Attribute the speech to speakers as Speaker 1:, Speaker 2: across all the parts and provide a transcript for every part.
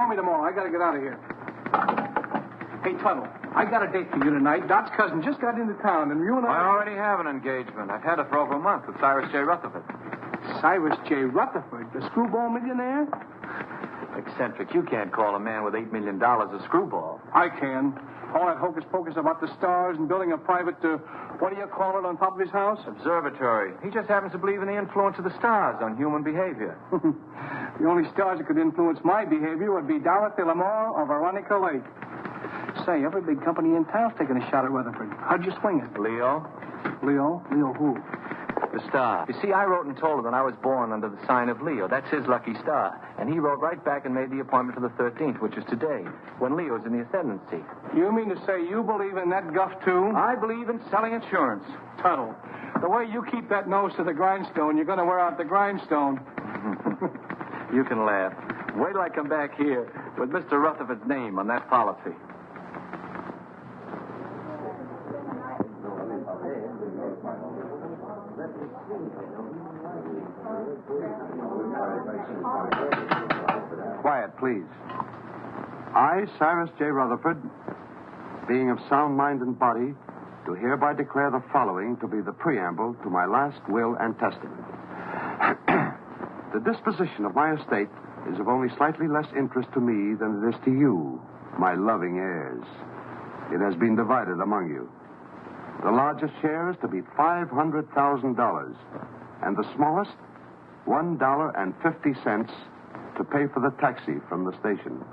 Speaker 1: Call me tomorrow. I got to get out of here. Hey, Tuttle, I got a date for you tonight. Dot's cousin just got into town, and you and I
Speaker 2: already have an engagement. I've had it for over a month with Cyrus J. Rutherford.
Speaker 1: Cyrus J. Rutherford, the screwball millionaire?
Speaker 2: Eccentric. You can't call a man with $8 million a screwball.
Speaker 1: I can. All that hocus-pocus about the stars and building a private, what do you call it, on top of his house?
Speaker 2: Observatory. He just happens to believe in the influence of the stars on human behavior.
Speaker 1: The only stars that could influence my behavior would be Dorothy Lamore or Veronica Lake. Say, every big company in town's taking a shot at Rutherford. How'd you swing it?
Speaker 2: Leo?
Speaker 1: Leo? Leo who?
Speaker 2: The star. You see, I wrote and told him that I was born under the sign of Leo. That's his lucky star. And he wrote right back and made the appointment for the 13th, which is today, when Leo's in the ascendancy.
Speaker 1: You mean to say you believe in that guff, too?
Speaker 2: I believe in selling insurance.
Speaker 1: Tuttle, the way you keep that nose to the grindstone, you're going to wear out the grindstone.
Speaker 2: You can laugh. Wait till I come back here with Mr. Rutherford's name on that policy.
Speaker 3: Quiet, please. I, Cyrus J. Rutherford, being of sound mind and body, do hereby declare the following to be the preamble to my last will and testament. The disposition of my estate is of only slightly less interest to me than it is to you, my loving heirs. It has been divided among you. The largest share is to be $500,000, and the smallest, $1.50 to pay for the taxi from the station.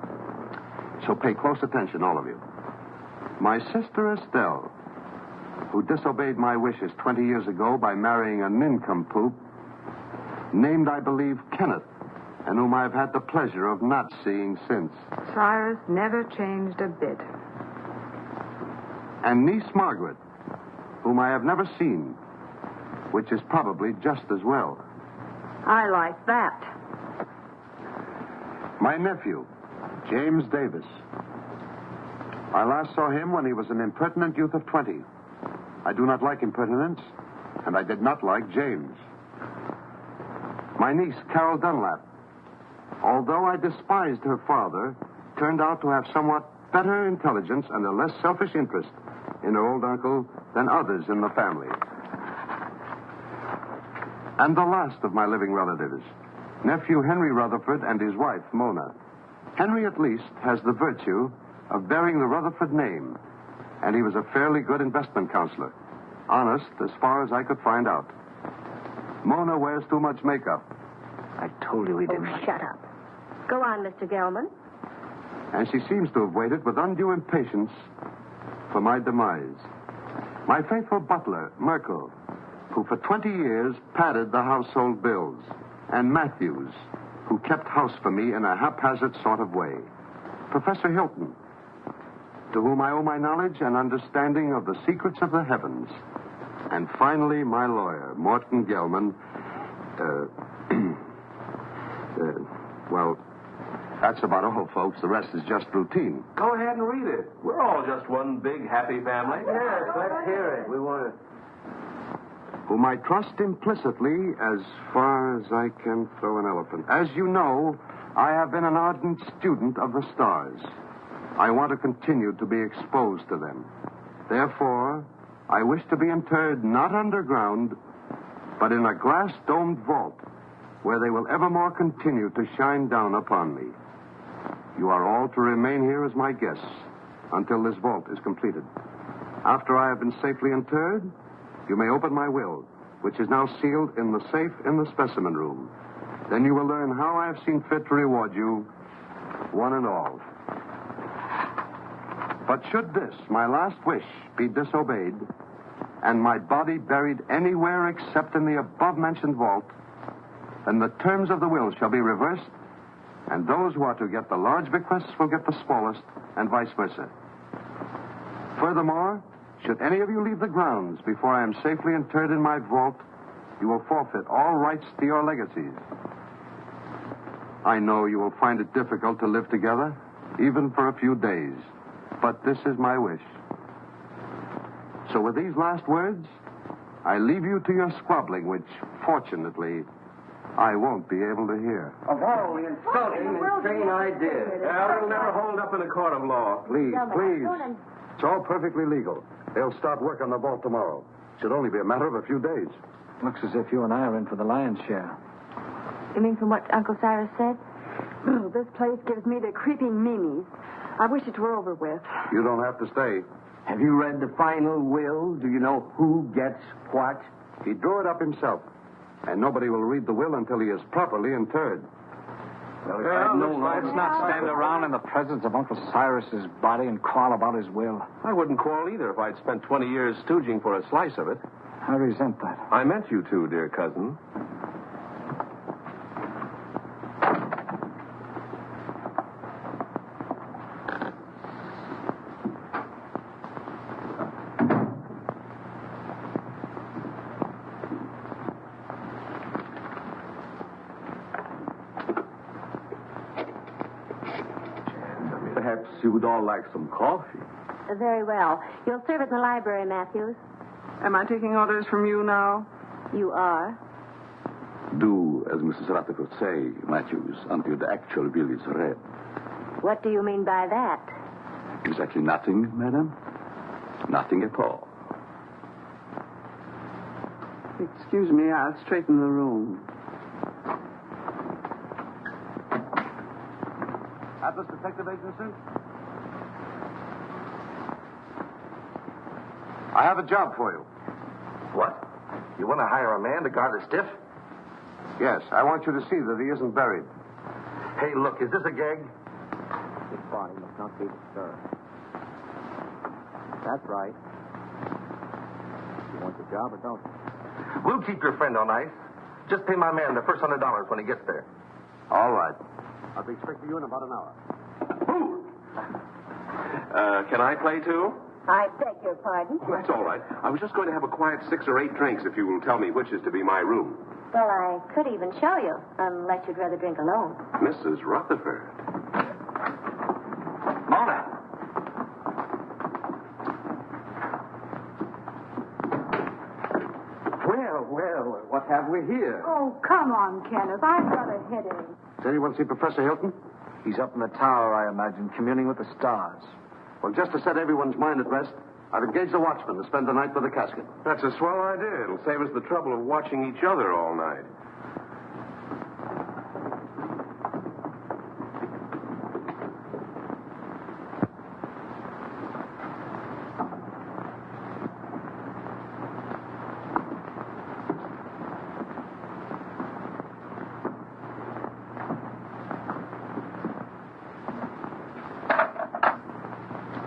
Speaker 3: So pay close attention, all of you. My sister Estelle, who disobeyed my wishes 20 years ago by marrying a nincompoop, named, I believe, Kenneth, and whom I have had the pleasure of not seeing since.
Speaker 4: Cyrus never changed a bit.
Speaker 3: And niece Margaret, whom I have never seen, which is probably just as well.
Speaker 4: I like that.
Speaker 3: My nephew, James Davis. I last saw him when he was an impertinent youth of 20. I do not like impertinence, and I did not like James. My niece, Carol Dunlap, although I despised her father, turned out to have somewhat better intelligence and a less selfish interest in her old uncle than others in the family. And the last of my living relatives, nephew Henry Rutherford and his wife, Mona. Henry, at least, has the virtue of bearing the Rutherford name, and he was a fairly good investment counselor. Honest, as far as I could find out. Mona wears too much makeup.
Speaker 2: I told you he didn't.
Speaker 4: Oh, shut up. Go on, Mr. Gelman.
Speaker 3: And she seems to have waited with undue impatience for my demise. My faithful butler, Merkel, who for 20 years padded the household bills, and Matthews, who kept house for me in a haphazard sort of way. Professor Hilton, to whom I owe my knowledge and understanding of the secrets of the heavens. And finally, my lawyer, Morton Gelman. Well, that's about all, folks. The rest is just routine.
Speaker 5: Go ahead and read it. We're all just one big happy family.
Speaker 2: Yes, let's hear it. We want to...
Speaker 3: Whom I trust implicitly as far as I can throw an elephant. As you know, I have been an ardent student of the stars. I want to continue to be exposed to them. Therefore, I wish to be interred not underground, but in a glass-domed vault where they will evermore continue to shine down upon me. You are all to remain here as my guests until this vault is completed. After I have been safely interred, you may open my will, which is now sealed in the safe in the specimen room. Then you will learn how I have seen fit to reward you, one and all. But should this, my last wish, be disobeyed, and my body buried anywhere except in the above-mentioned vault, then the terms of the will shall be reversed, and those who are to get the large bequests will get the smallest, and vice versa. Furthermore, should any of you leave the grounds before I am safely interred in my vault, you will forfeit all rights to your legacies. I know you will find it difficult to live together, even for a few days, but this is my wish. So with these last words, I leave you to your squabbling, which, fortunately, I won't be able to hear.
Speaker 6: Of all the insulting and insane ideas.
Speaker 5: It'll never hold up in a court of law.
Speaker 3: Please, please. It's all perfectly legal. They'll start work on the vault tomorrow. Should only be a matter of a few days.
Speaker 2: Looks as if you and I are in for the lion's share.
Speaker 4: You mean from what Uncle Cyrus said?
Speaker 7: Oh, this place gives me the creeping meanies. I wish it were over with.
Speaker 3: You don't have to stay.
Speaker 6: Have you read the final will? Do you know who gets what?
Speaker 3: He drew it up himself. And nobody will read the will until he is properly interred.
Speaker 6: Well,
Speaker 2: Let's not stand around in the presence of Uncle Cyrus's body and quarrel about his will.
Speaker 5: I wouldn't quarrel either if I'd spent 20 years stooging for a slice of it.
Speaker 2: I resent that.
Speaker 5: I meant you to, dear cousin.
Speaker 6: Perhaps you would all like some coffee.
Speaker 4: Very well. You'll serve it in the library, Matthews.
Speaker 7: Am I taking orders from you now?
Speaker 4: You are.
Speaker 8: Do as Mrs. Rutherford say, Matthews, until the actual will is read.
Speaker 4: What do you mean by that?
Speaker 8: Exactly nothing, madam. Nothing at all.
Speaker 7: Excuse me, I'll straighten the room.
Speaker 3: Atlas Detective Agency? I have a job for you.
Speaker 5: What? You want to hire a man to guard a stiff?
Speaker 3: Yes, I want you to see that he isn't buried.
Speaker 5: Hey, look, is this a gag?
Speaker 2: His body must not be disturbed. That's right. You want the job or don't you?
Speaker 5: We'll keep your friend on ice. Just pay my man the first $100 when he gets there.
Speaker 3: All right. I'll be expecting you in about an hour.
Speaker 5: Can I play too?
Speaker 4: I beg your pardon.
Speaker 5: Oh, that's all right. I was just going to have a quiet 6 or 8 drinks if you will tell me which is to be my room.
Speaker 4: Well, I could even show you, unless you'd rather drink alone.
Speaker 5: Mrs. Rutherford. Mona.
Speaker 6: Well, what have we here?
Speaker 7: Oh, come on, Kenneth. I've got a headache.
Speaker 3: Does anyone see Professor Hilton?
Speaker 2: He's up in the tower, I imagine, communing with the stars.
Speaker 3: Well, just to set everyone's mind at rest, I've engaged a watchman to spend the night with the casket.
Speaker 5: That's a swell idea. It'll save us the trouble of watching each other all night.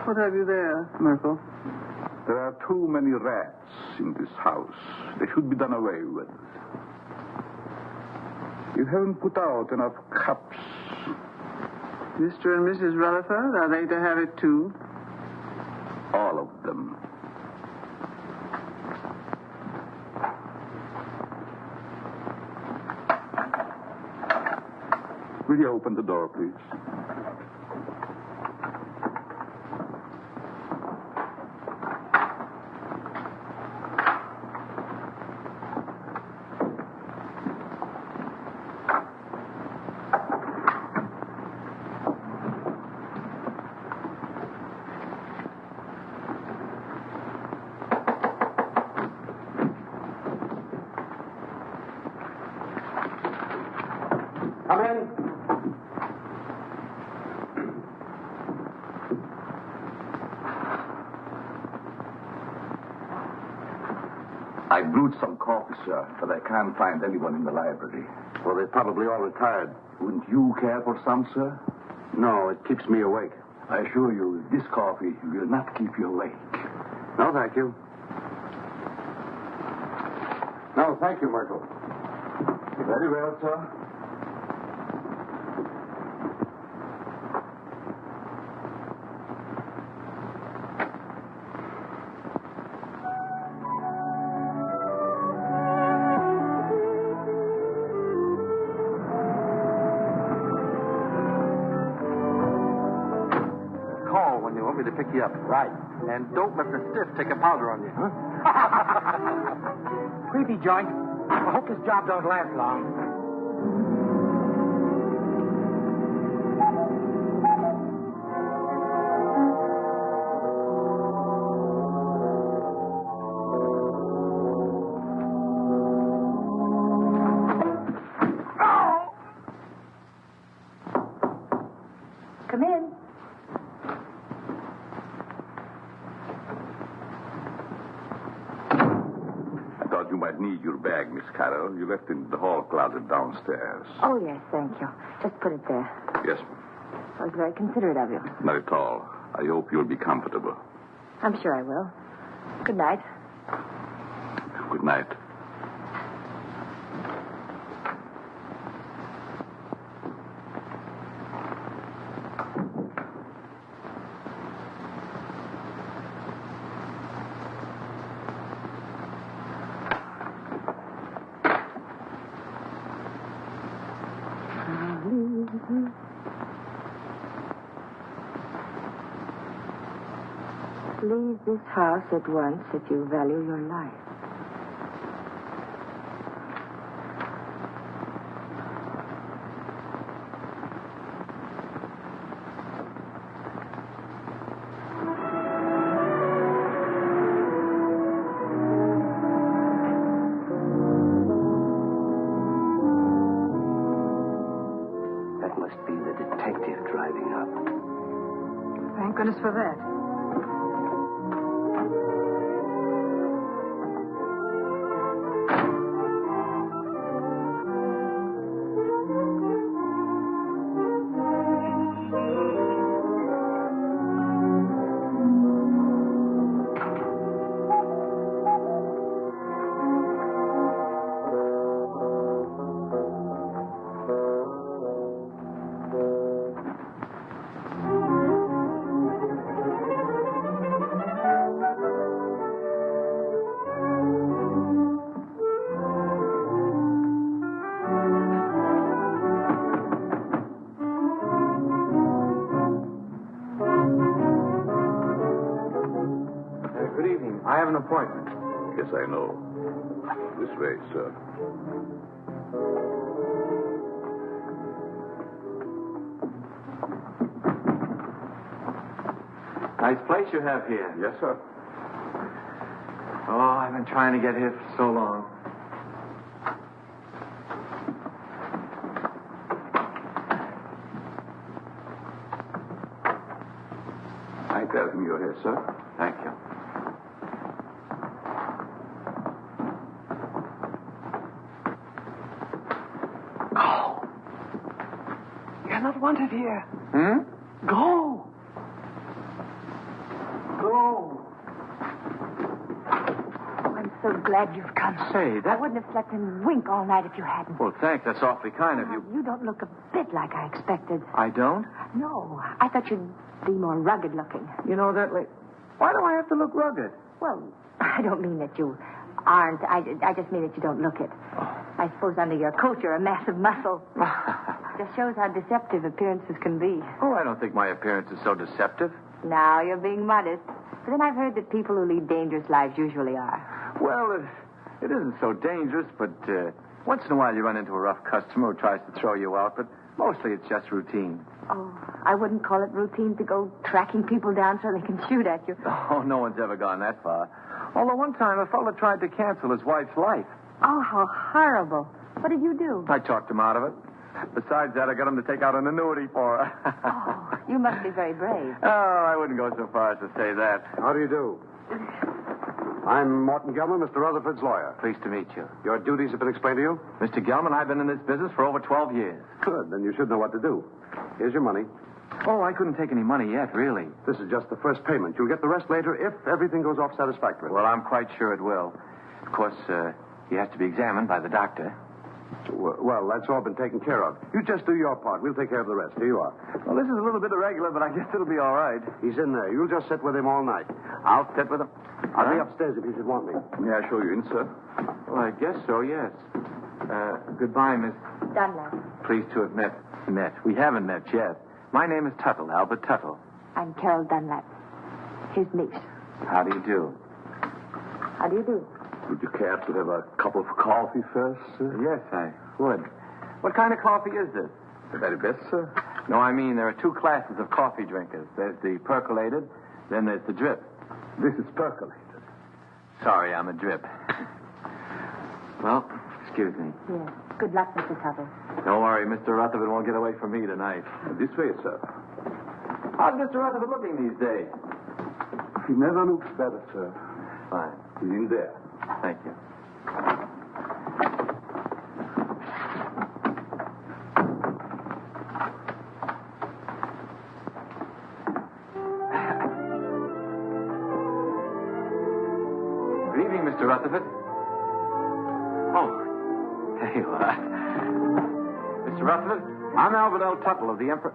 Speaker 7: What have you there, Merkel?
Speaker 8: There are too many rats in this house. They should be done away with. You haven't put out enough cups.
Speaker 7: Mr. and Mrs. Rutherford, are they to have it too?
Speaker 8: All of them. Will you open the door, please?
Speaker 3: Come in.
Speaker 8: I brewed some coffee, sir, but I can't find anyone in the library.
Speaker 3: Well, they're probably all retired.
Speaker 8: Wouldn't you care for some, sir?
Speaker 3: No, it keeps me awake.
Speaker 8: I assure you, this coffee will not keep you awake.
Speaker 3: No, thank you. No, thank you, Merkel.
Speaker 8: Very well, sir.
Speaker 2: Call when you want me to pick you up.
Speaker 3: Right.
Speaker 2: And don't let the stiff take a powder on you. Huh?
Speaker 1: Creepy joint. I hope this job don't last long.
Speaker 8: you might need your bag, Miss Carroll. You left it in the hall closet downstairs.
Speaker 4: Oh, yes, thank you. Just put it there.
Speaker 8: Yes,
Speaker 4: That was very considerate of you.
Speaker 8: not at all. I hope you'll be comfortable.
Speaker 4: I'm sure I will. Good night.
Speaker 8: Good night.
Speaker 4: Leave this house at once if you value your life.
Speaker 6: That must be the detective driving up.
Speaker 7: Thank goodness for that.
Speaker 2: Good evening. I have an appointment.
Speaker 8: Yes, I know. This way, sir.
Speaker 2: Nice place you have here.
Speaker 8: Yes, sir.
Speaker 2: Oh, I've been trying to get here for so long.
Speaker 8: I tell him you're here, sir.
Speaker 2: Thank you.
Speaker 6: Go. You're not wanted here.
Speaker 2: Hmm?
Speaker 6: Go. Go.
Speaker 4: Oh, I'm so glad you've come.
Speaker 2: Say,
Speaker 4: I
Speaker 2: that...
Speaker 4: wouldn't have slept and wink all night if you hadn't.
Speaker 2: Well, thanks. That's awfully kind of you.
Speaker 4: You don't look a bit like I expected.
Speaker 2: I don't?
Speaker 4: No, I thought you'd be more rugged looking.
Speaker 2: You know that, why do I have to look rugged?
Speaker 4: Well, I don't mean that you aren't. I just mean that you don't look it. I suppose under your coat you're a mass of muscle. Just shows how deceptive appearances can be.
Speaker 2: Oh, I don't think my appearance is so deceptive.
Speaker 4: Now you're being modest. But then I've heard that people who lead dangerous lives usually are.
Speaker 2: Well, it isn't so dangerous, but once in a while you run into a rough customer who tries to throw you out, but mostly it's just routine.
Speaker 4: Oh, I wouldn't call it routine to go tracking people down so they can shoot at you.
Speaker 2: Oh, no one's ever gone that far. Although one time a fellow tried to cancel his wife's life.
Speaker 4: Oh, how horrible. What did you do?
Speaker 2: I talked him out of it. Besides that, I got him to take out an annuity for her.
Speaker 4: Oh, you must be very brave.
Speaker 2: Oh, I wouldn't go so far as to say that.
Speaker 3: How do you do? I'm Morton Gelman, Mr. Rutherford's lawyer.
Speaker 2: Pleased to meet you.
Speaker 3: Your duties have been explained to you?
Speaker 2: Mr. Gelman, I've been in this business for over 12 years.
Speaker 3: Good. Then you should know what to do. Here's your money.
Speaker 2: Oh, I couldn't take any money yet, really.
Speaker 3: This is just the first payment. You'll get the rest later if everything goes off satisfactorily.
Speaker 2: Well, I'm quite sure it will. Of course, he has to be examined by the doctor.
Speaker 3: Well, that's all been taken care of. You just do your part. We'll take care of the rest. Here you are.
Speaker 2: Well, this is a little bit irregular, but I guess it'll be all right.
Speaker 3: He's in there. You'll just sit with him all night.
Speaker 2: I'll sit with him.
Speaker 3: I'll be upstairs if you should want me.
Speaker 8: May I show you in, sir?
Speaker 2: Well, I guess so, yes. Goodbye, Miss.
Speaker 4: Dunlap.
Speaker 2: Pleased to have met. We haven't met yet. My name is Tuttle, Albert Tuttle.
Speaker 4: I'm Carol Dunlap, his niece.
Speaker 2: How do you do?
Speaker 4: How do you do?
Speaker 8: Would you care to have a cup of coffee first, sir?
Speaker 2: Yes, I would. What kind of coffee is this?
Speaker 8: The very best, sir.
Speaker 2: No, I mean, there are two classes of coffee drinkers. There's the percolated, then there's the drip.
Speaker 8: This is percolated.
Speaker 2: Sorry, I'm a drip. Well, excuse me.
Speaker 4: Yes. Good luck, Mr. Tuttle.
Speaker 2: Don't worry, Mr. Rutherford won't get away from me tonight.
Speaker 8: This way, sir.
Speaker 2: How's Mr. Rutherford looking these days?
Speaker 8: He never looks better, sir.
Speaker 2: Fine.
Speaker 8: He's in there.
Speaker 2: Thank you. Good evening, Mr. Rutherford. Oh, there you are. Mr. Rutherford, I'm Albert Tuttle of the Emperor.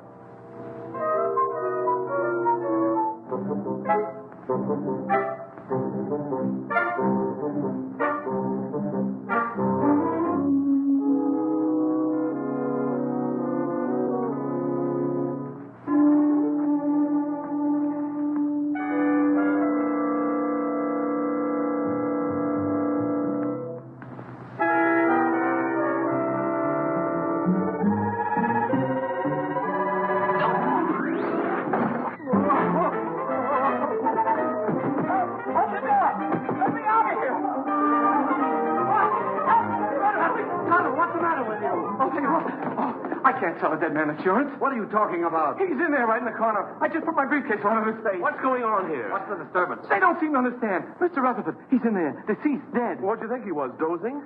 Speaker 1: Sell a dead man insurance.
Speaker 3: What are you talking about?
Speaker 1: He's in there right in the corner. I just put my briefcase on his face.
Speaker 5: What's going on here?
Speaker 3: What's the disturbance?
Speaker 1: They don't seem to understand. Mr. Rutherford, he's in there. Deceased, dead.
Speaker 5: What'd you think he was, dozing?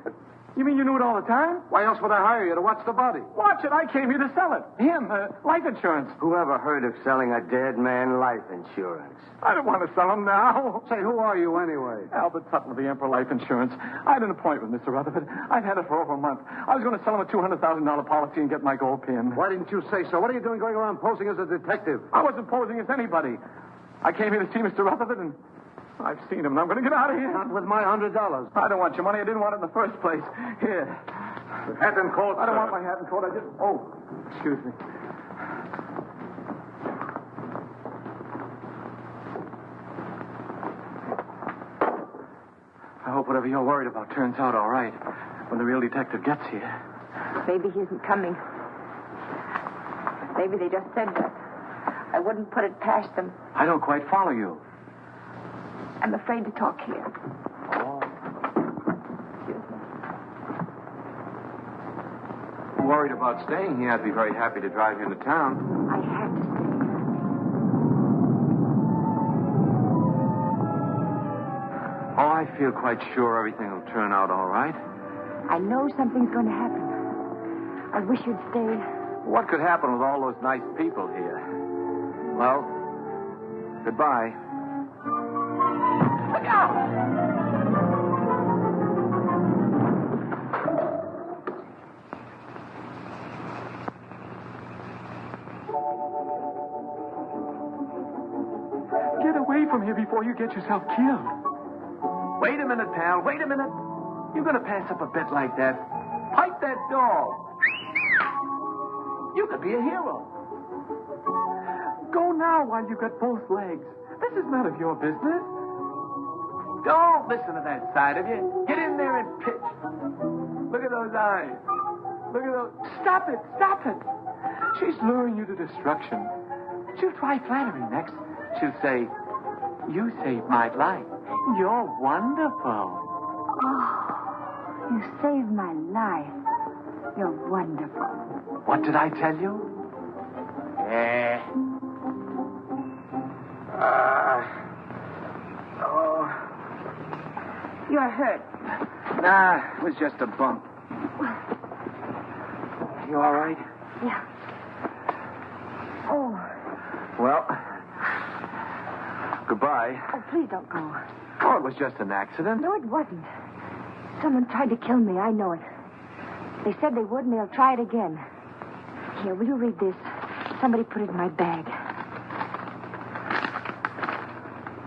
Speaker 1: You mean you knew it all the time?
Speaker 3: Why else would I hire you to watch the body?
Speaker 1: Watch it. I came here to sell it. Him, life insurance.
Speaker 6: Who ever heard of selling a dead man life insurance?
Speaker 1: I don't want to sell him now.
Speaker 3: Say, who are you anyway?
Speaker 1: Albert Tuttle of the Emperor Life Insurance. I had an appointment, Mr. Rutherford. I've had it for over a month. I was going to sell him a $200,000 policy and get my gold pin.
Speaker 3: Why didn't you say so? What are you doing going around posing as a detective?
Speaker 1: I wasn't posing as anybody. I came here to see Mr. Rutherford, and I've seen him, and I'm going to get out of here.
Speaker 3: Not with my $100.
Speaker 1: I don't want your money. I didn't want it in the first place. Here.
Speaker 3: Hat and coat,
Speaker 1: I don't
Speaker 3: sir.
Speaker 1: want my hat and coat. I just... Oh, excuse me. I hope whatever you're worried about turns out all right when the real detective gets here.
Speaker 4: Maybe he isn't coming. Maybe they just said that. I wouldn't put it past them.
Speaker 2: I don't quite follow you.
Speaker 4: I'm afraid to talk here.
Speaker 2: Worried about staying here. I'd be very happy to drive you into town.
Speaker 4: I had to stay.
Speaker 2: Oh, I feel quite sure everything will turn out all right.
Speaker 4: I know something's going to happen. I wish you'd stay.
Speaker 2: What could happen with all those nice people here? Well, goodbye.
Speaker 4: Look out!
Speaker 1: Get away from here before you get yourself killed.
Speaker 2: Wait a minute, pal. Wait a minute. You're going to pass up a bet like that. Pipe that dog. You could be a hero.
Speaker 1: Go now while you've got both legs. This is none of your business.
Speaker 2: Don't listen to that side of you. Get in there and pitch. Look at those eyes. Look at those.
Speaker 1: Stop it. Stop it. She's luring you to destruction. She'll try flattery next.
Speaker 2: She'll say, "You saved my life. You're wonderful."
Speaker 4: Oh, you saved my life. You're wonderful.
Speaker 2: What did I tell you? Yeah.
Speaker 4: You're hurt.
Speaker 2: Nah, it was just a bump. You all right?
Speaker 4: Yeah. Oh.
Speaker 2: Well, goodbye.
Speaker 4: Oh, please don't go.
Speaker 2: Oh, it was just an accident.
Speaker 4: No, it wasn't. Someone tried to kill me. I know it. They said they would, and they'll try it again. Here, will you read this? Somebody put it in my bag.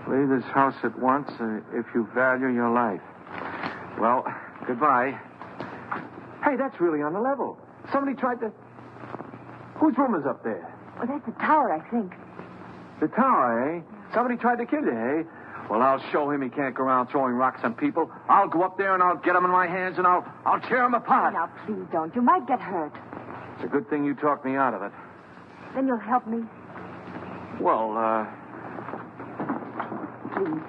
Speaker 2: Leave this house at once if you value your life. Well, goodbye. Hey, that's really on the level. Somebody tried to... Whose room is up there?
Speaker 4: Well, that's the tower, I think.
Speaker 2: The tower, eh? Somebody tried to kill you, eh? Well, I'll show him he can't go around throwing rocks on people. I'll go up there and I'll get him in my hands and I'll tear him apart.
Speaker 4: Now, please don't. You might get hurt.
Speaker 2: It's a good thing you talked me out of it.
Speaker 4: Then you'll help me.
Speaker 2: Well,
Speaker 4: Please.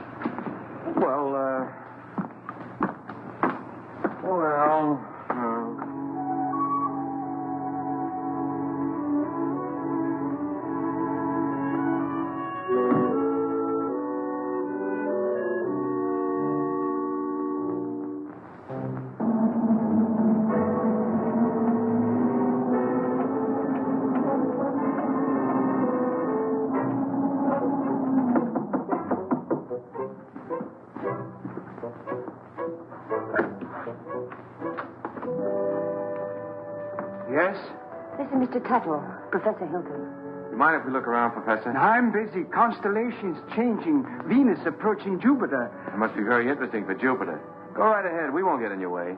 Speaker 4: Mr. Tuttle, Professor Hilton.
Speaker 2: You mind if we look around, Professor?
Speaker 1: I'm busy. Constellations changing. Venus approaching Jupiter.
Speaker 2: It must be very interesting for Jupiter. Go right ahead. We won't get in your way.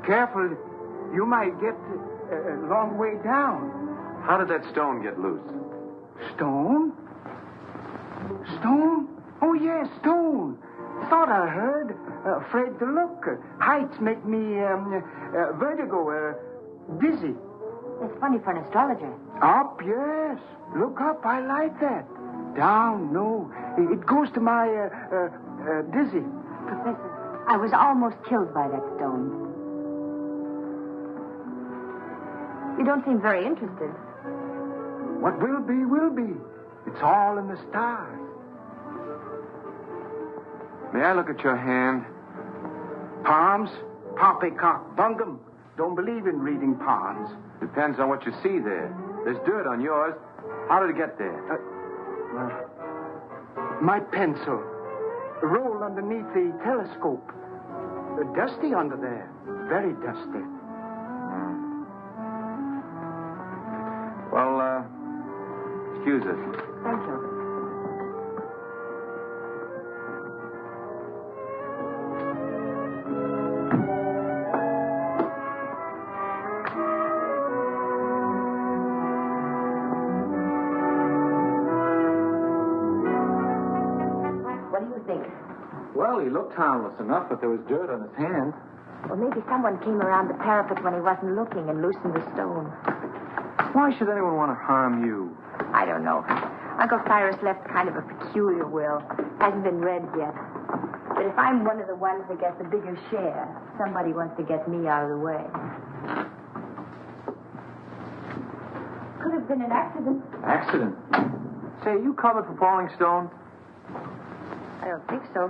Speaker 1: Careful. You might get a long way down.
Speaker 2: How did that stone get loose?
Speaker 1: Stone? Stone? Oh, yes, stone. Thought I heard. Afraid to look. Heights make me vertigo, dizzy.
Speaker 4: It's funny for an astrologer.
Speaker 1: Up, yes. Look up. I like that. Down, no. It goes to my dizzy.
Speaker 4: Professor, I was almost killed by that stone. You don't seem very interested.
Speaker 1: What will be, will be. It's all in the stars.
Speaker 2: May I look at your hand?
Speaker 1: Palms? Poppycock bungum. Don't believe in reading palms.
Speaker 2: Depends on what you see there. There's dirt on yours. How did it get there?
Speaker 1: My pencil. Rolled underneath the telescope. Dusty under there. Very dusty.
Speaker 2: Well, excuse us.
Speaker 4: Thank you. What do you think?
Speaker 2: Well, he looked harmless enough, but there was dirt on his hand.
Speaker 4: Well, maybe someone came around the parapet when he wasn't looking and loosened the stone.
Speaker 2: Why should anyone want to harm you?
Speaker 4: I don't know. Uncle Cyrus left kind of a peculiar will. Hasn't been read yet. But if I'm one of the ones that gets a bigger share, somebody wants to get me out of the way. Could have been an accident.
Speaker 2: Accident? Say, are you covered for falling stone?
Speaker 4: I don't think so.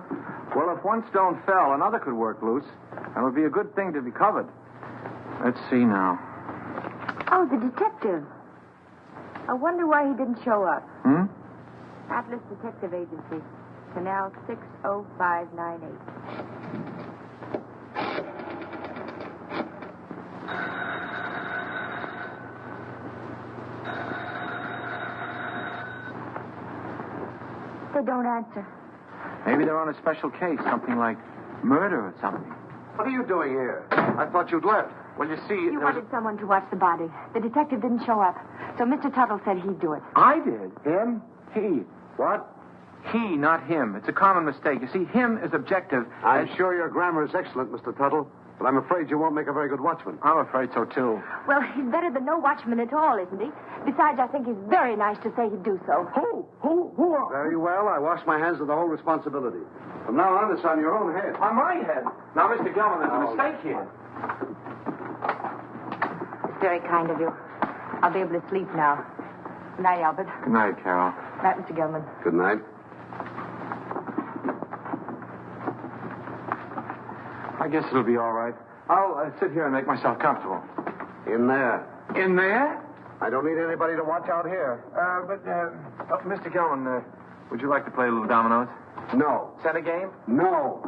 Speaker 2: Well, if one stone fell, another could work loose. That would be a good thing to be covered. Let's see now.
Speaker 4: Oh, the detective. I wonder why he didn't show up. Atlas Detective Agency. Canal 60598. They don't answer.
Speaker 2: Maybe they're on a special case, something like murder or something.
Speaker 3: What are you doing here? I thought you'd left.
Speaker 2: Well, you see...
Speaker 4: You wanted someone to watch the body. The detective didn't show up. So Mr. Tuttle said he'd do it.
Speaker 2: I did. Him? He. What? He, not him. It's a common mistake. You see, him is objective.
Speaker 3: I'm sure your grammar is excellent, Mr. Tuttle, but I'm afraid you won't make a very good watchman.
Speaker 2: I'm afraid so, too.
Speaker 4: Well, he's better than no watchman at all, isn't he? Besides, I think he's very nice to say he'd do so.
Speaker 2: Who?
Speaker 3: Very well. I wash my hands of the whole responsibility. From now on, it's on your own head.
Speaker 2: On my head. Now, Mr. Gilman, there's a mistake here.
Speaker 4: It's very kind of you. I'll be able to sleep now. Good night, Albert.
Speaker 2: Good night, Carol.
Speaker 4: Good night, Mr. Gilman.
Speaker 3: Good night.
Speaker 2: I guess it'll be all right. I'll sit here and make myself comfortable.
Speaker 3: In there.
Speaker 2: In there?
Speaker 3: I don't need anybody to watch out here.
Speaker 2: Mr. Gilman, would you like to play a little dominoes?
Speaker 3: No.
Speaker 2: Set a game?
Speaker 3: No.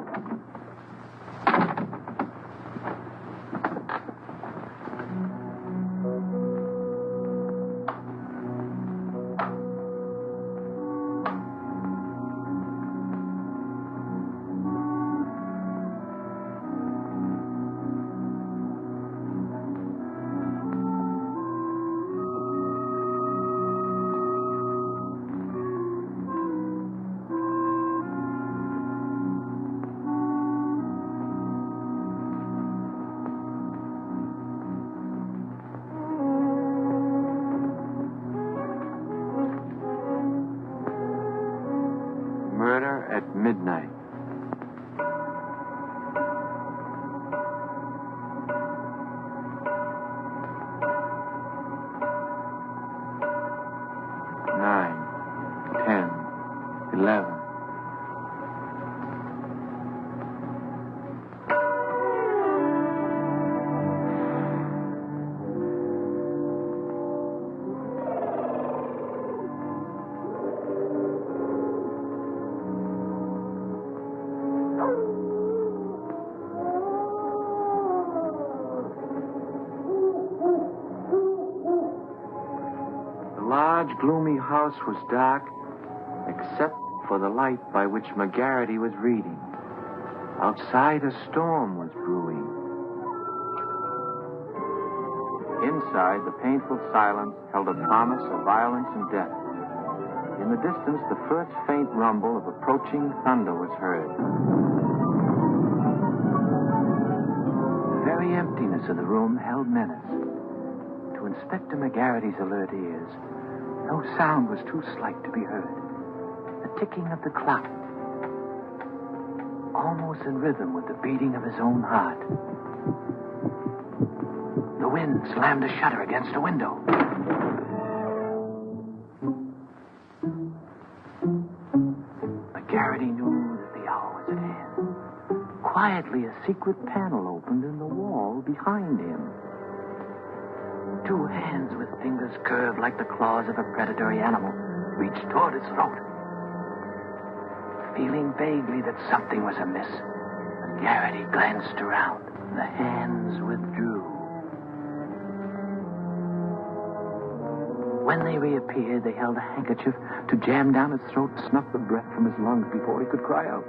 Speaker 2: Murder at midnight. large, gloomy house was dark, except for the light by which McGarity was reading. Outside, a storm was brewing. Inside, the painful silence held a promise of violence and death. In the distance, the first faint rumble of approaching thunder was heard. The very emptiness of the room held menace. To Inspector McGarity's alert ears, no sound was too slight to be heard. The ticking of the clock, almost in rhythm with the beating of his own heart. The wind slammed a shutter against a window. McGarity knew that the hour was at hand. Quietly, a secret panel opened in the wall behind him. Two hands with fingers curved like the claws of a predatory animal reached toward his throat. Feeling vaguely that something was amiss, McGarity glanced around. The hands withdrew. When they reappeared, they held a handkerchief to jam down his throat and snuff the breath from his lungs before he could cry out.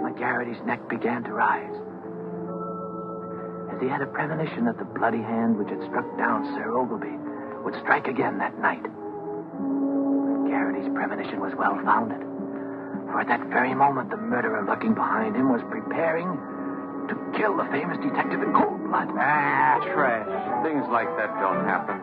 Speaker 2: McGarity's neck began to rise. As he had a premonition that the bloody hand which had struck down Sir Ogilvy would strike again that night. McGarity's premonition was well-founded, for at that very moment the murderer lurking behind him was preparing to kill the famous detective in cold blood. Trash. Things like that don't happen.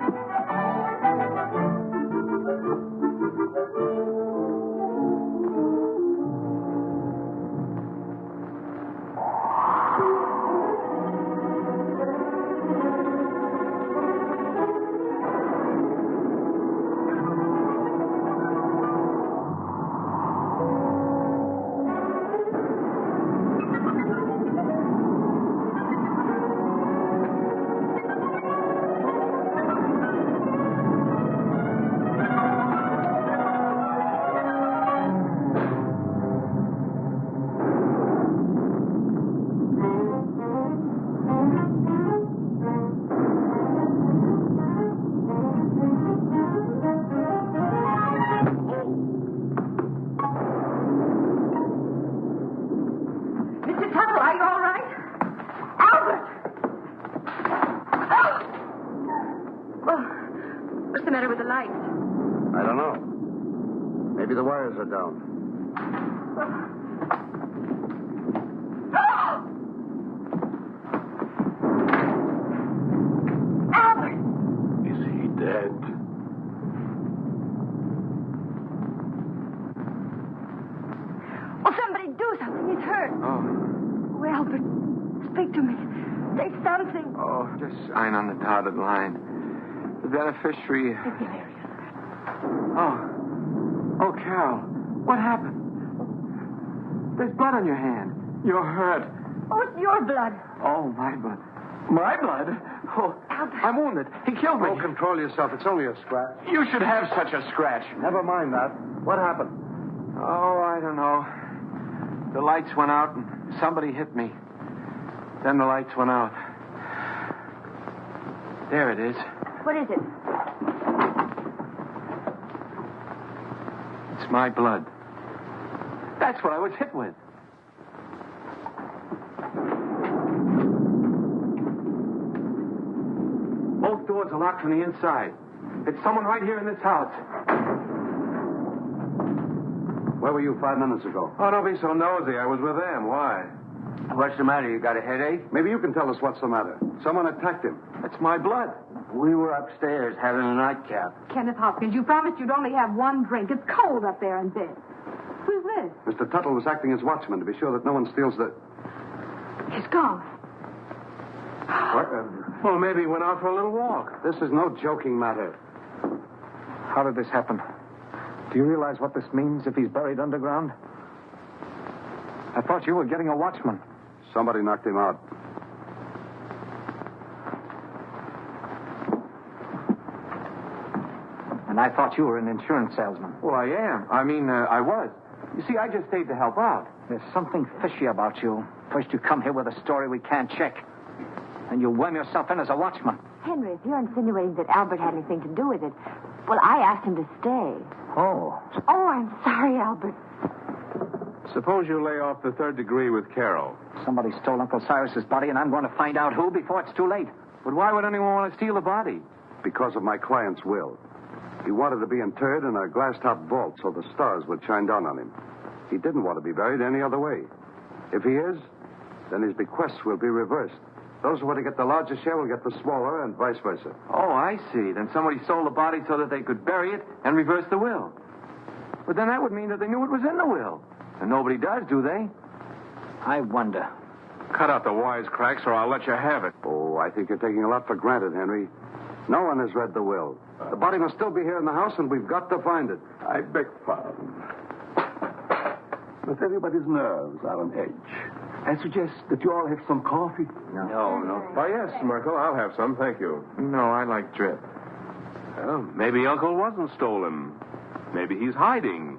Speaker 3: Maybe the wires are down.
Speaker 4: Albert!
Speaker 8: Is he dead?
Speaker 7: Oh, somebody do something. He's hurt. Oh, Albert, speak to me. Say something.
Speaker 2: Oh, just sign on the dotted line. The beneficiary... Oh, Carol, what happened? There's blood on your hand. You're hurt.
Speaker 7: Oh, it's your blood.
Speaker 2: Oh, my blood. My blood? Oh,
Speaker 7: Albert.
Speaker 2: I'm wounded. He killed me.
Speaker 3: Oh, control yourself. It's only a scratch.
Speaker 2: You should have such a scratch.
Speaker 3: Never mind that. What happened?
Speaker 2: Oh, I don't know. The lights went out and somebody hit me. Then the lights went out. There it is.
Speaker 7: What is it?
Speaker 2: It's my blood. That's what I was hit with. Both doors are locked from the inside. It's someone right here in this house.
Speaker 3: Where were you 5 minutes ago?
Speaker 2: Oh, don't be so nosy. I was with them. Why?
Speaker 6: What's the matter? You got a headache?
Speaker 3: Maybe you can tell us what's the matter. Someone attacked him.
Speaker 2: It's my blood.
Speaker 6: We were upstairs having a nightcap.
Speaker 7: Kenneth Hopkins, you promised you'd only have one drink. It's cold up there in bed. Who's this?
Speaker 3: Mr. Tuttle was acting as watchman to be sure that no one steals the...
Speaker 7: He's gone.
Speaker 3: What?
Speaker 2: Well, maybe he went out for a little walk.
Speaker 3: This is no joking matter.
Speaker 1: How did this happen? Do you realize what this means if he's buried underground? I thought you were getting a watchman.
Speaker 3: Somebody knocked him out.
Speaker 1: And I thought you were an insurance salesman.
Speaker 2: Well, I am. I was. You see, I just stayed to help out.
Speaker 1: There's something fishy about you. First you come here with a story we can't check. And you worm yourself in as a watchman.
Speaker 4: Henry, if you're insinuating that Albert had anything to do with it, well, I asked him to stay.
Speaker 1: Oh.
Speaker 4: Oh, I'm sorry, Albert.
Speaker 5: Suppose you lay off the third degree with Carol.
Speaker 1: Somebody stole Uncle Cyrus's body, and I'm going to find out who before it's too late.
Speaker 2: But why would anyone want to steal the body?
Speaker 3: Because of my client's will. He wanted to be interred in a glass-top vault so the stars would shine down on him. He didn't want to be buried any other way. If he is, then his bequests will be reversed. Those who want to get the larger share will get the smaller, and vice versa.
Speaker 2: Oh, I see. Then somebody stole the body so that they could bury it and reverse the will. But then that would mean that they knew it was in the will. And nobody does, do they?
Speaker 1: I wonder.
Speaker 5: Cut out the wisecracks or I'll let you have it.
Speaker 3: Oh, I think you're taking a lot for granted, Henry. No one has read the will. The body must still be here in the house, and we've got to find it.
Speaker 8: I beg pardon. But everybody's nerves are on edge. I suggest that you all have some coffee.
Speaker 2: No.
Speaker 5: Why, yes, Merkel, I'll have some, thank you.
Speaker 2: No, I like drip.
Speaker 5: Well, maybe Uncle wasn't stolen. Maybe he's hiding.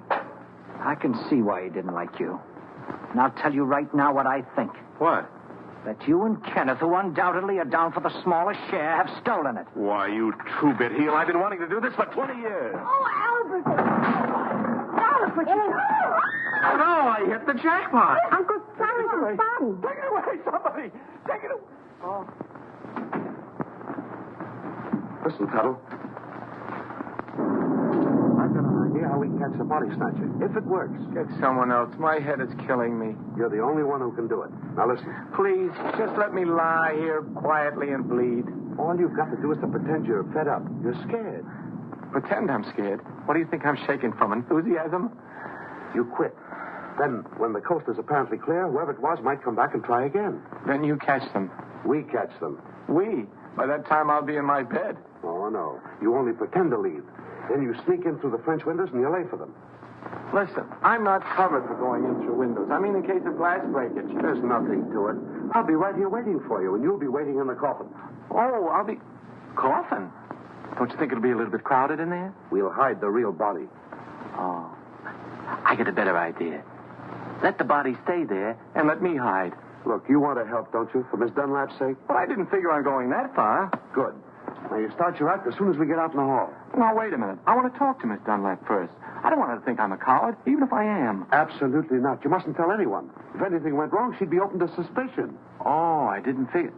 Speaker 1: I can see why he didn't like you. And I'll tell you right now what I think.
Speaker 5: What?
Speaker 1: That you and Kenneth, who undoubtedly are down for the smallest share, have stolen it.
Speaker 5: Why, you two-bit heel, I've been wanting to do this for 20 years.
Speaker 7: Oh, Albert. Albert, what you...
Speaker 2: Oh, no, I hit the jackpot.
Speaker 7: Uncle Cyrus's body.
Speaker 2: Take it away, somebody. Take it away. Oh.
Speaker 3: Listen, Tuttle. I've got an idea how we can catch the body snatcher. If it works.
Speaker 2: Get someone else. My head is killing me.
Speaker 3: You're the only one who can do it. Now, listen.
Speaker 2: Please, just let me lie here quietly and bleed.
Speaker 3: All you've got to do is to pretend you're fed up. You're scared.
Speaker 2: Pretend I'm scared. What do you think I'm shaking from? Enthusiasm?
Speaker 3: You quit. Then, when the coast is apparently clear, whoever it was might come back and try again.
Speaker 2: Then you catch them.
Speaker 3: We catch them.
Speaker 2: We? By that time, I'll be in my bed.
Speaker 3: Oh, no. You only pretend to leave. Then you sneak in through the French windows and you lay for them.
Speaker 2: Listen, I'm not covered for going in through windows. I mean in case of glass breakage.
Speaker 3: There's nothing to it. I'll be right here waiting for you, and you'll be waiting in the coffin.
Speaker 2: Oh, I'll be... Coffin? Don't you think it'll be a little bit crowded in there?
Speaker 3: We'll hide the real body.
Speaker 2: Oh. I get a better idea. Let the body stay there and let me hide.
Speaker 3: Look, you want to help, don't you, for Miss Dunlap's sake?
Speaker 2: Well, I didn't figure on going that far.
Speaker 3: Good. Now, you start your act as soon as we get out in the hall.
Speaker 2: Now, wait a minute. I want to talk to Miss Dunlap first. I don't want her to think I'm a coward, even if I am.
Speaker 3: Absolutely not. You mustn't tell anyone. If anything went wrong, she'd be open to suspicion.
Speaker 2: Oh, I didn't figure...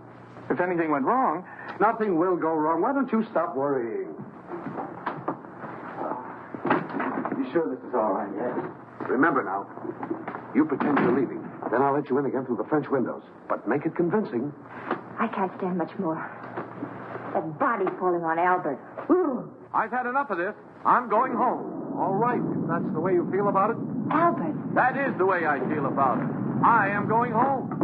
Speaker 2: If anything went wrong...
Speaker 3: Nothing will go wrong. Why don't you stop worrying?
Speaker 2: You sure this is all right, yes?
Speaker 3: Remember now, you pretend you're leaving. Then I'll let you in again through the French windows. But make it convincing.
Speaker 4: I can't stand much more. That body falling on Albert. Ooh.
Speaker 2: I've had enough of this. I'm going home. All right, if that's the way you feel about it.
Speaker 4: Albert.
Speaker 2: That is the way I feel about it. I am going home.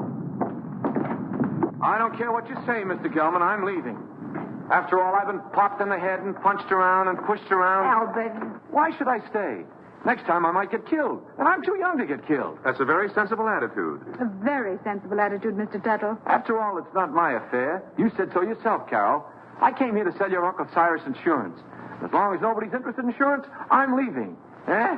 Speaker 2: I don't care what you say, Mr. Gelman. I'm leaving. After all, I've been popped in the head and punched around and pushed around.
Speaker 4: Albert.
Speaker 2: Why should I stay? Next time I might get killed, and I'm too young to get killed.
Speaker 5: That's a very sensible attitude.
Speaker 7: A very sensible attitude, Mr. Tuttle.
Speaker 2: After all, it's not my affair. You said so yourself, Carol. I came here to sell your Uncle Cyrus insurance. As long as nobody's interested in insurance, I'm leaving. Eh?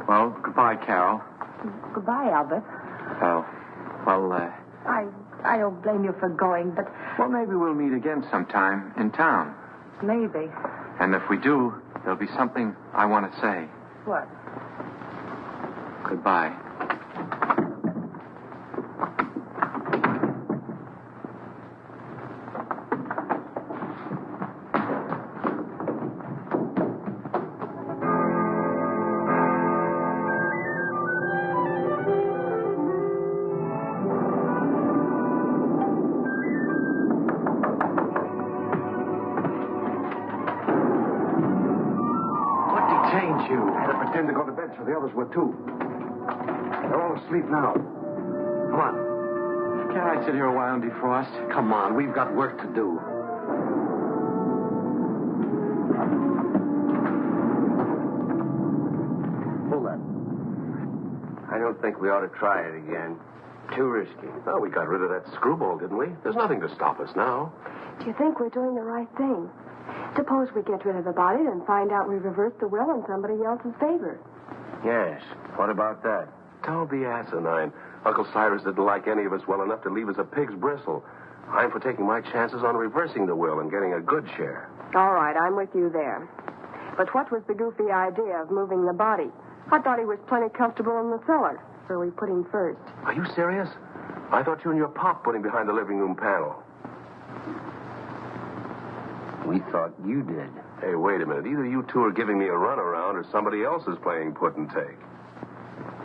Speaker 2: Well, goodbye, Carol.
Speaker 4: Goodbye, Albert. I don't blame you for going, but...
Speaker 2: Well, maybe we'll meet again sometime in town.
Speaker 4: Maybe.
Speaker 2: And if we do, there'll be something I want to say.
Speaker 4: What?
Speaker 2: Goodbye.
Speaker 3: You had to pretend to go to bed so the others were too. They're all asleep now. Come on.
Speaker 2: Can't I sit here a while and defrost?
Speaker 3: Come on, we've got work to do. Pull that.
Speaker 6: I don't think we ought to try it again. Too risky.
Speaker 5: Well, we got rid of that screwball, didn't we? There's nothing to stop us now.
Speaker 9: Do you think we're doing the right thing? Suppose we get rid of the body and find out we reversed the will in somebody else's favor.
Speaker 6: Yes. What about that?
Speaker 5: Don't be asinine. Uncle Cyrus didn't like any of us well enough to leave us a pig's bristle. I'm for taking my chances on reversing the will and getting a good share.
Speaker 9: All right, I'm with you there. But what was the goofy idea of moving the body? I thought he was plenty comfortable in the cellar, so we put him first.
Speaker 5: Are you serious? I thought you and your pop put him behind the living room panel.
Speaker 6: We thought you did.
Speaker 5: Hey, wait a minute. Either you two are giving me a runaround or somebody else is playing put and take.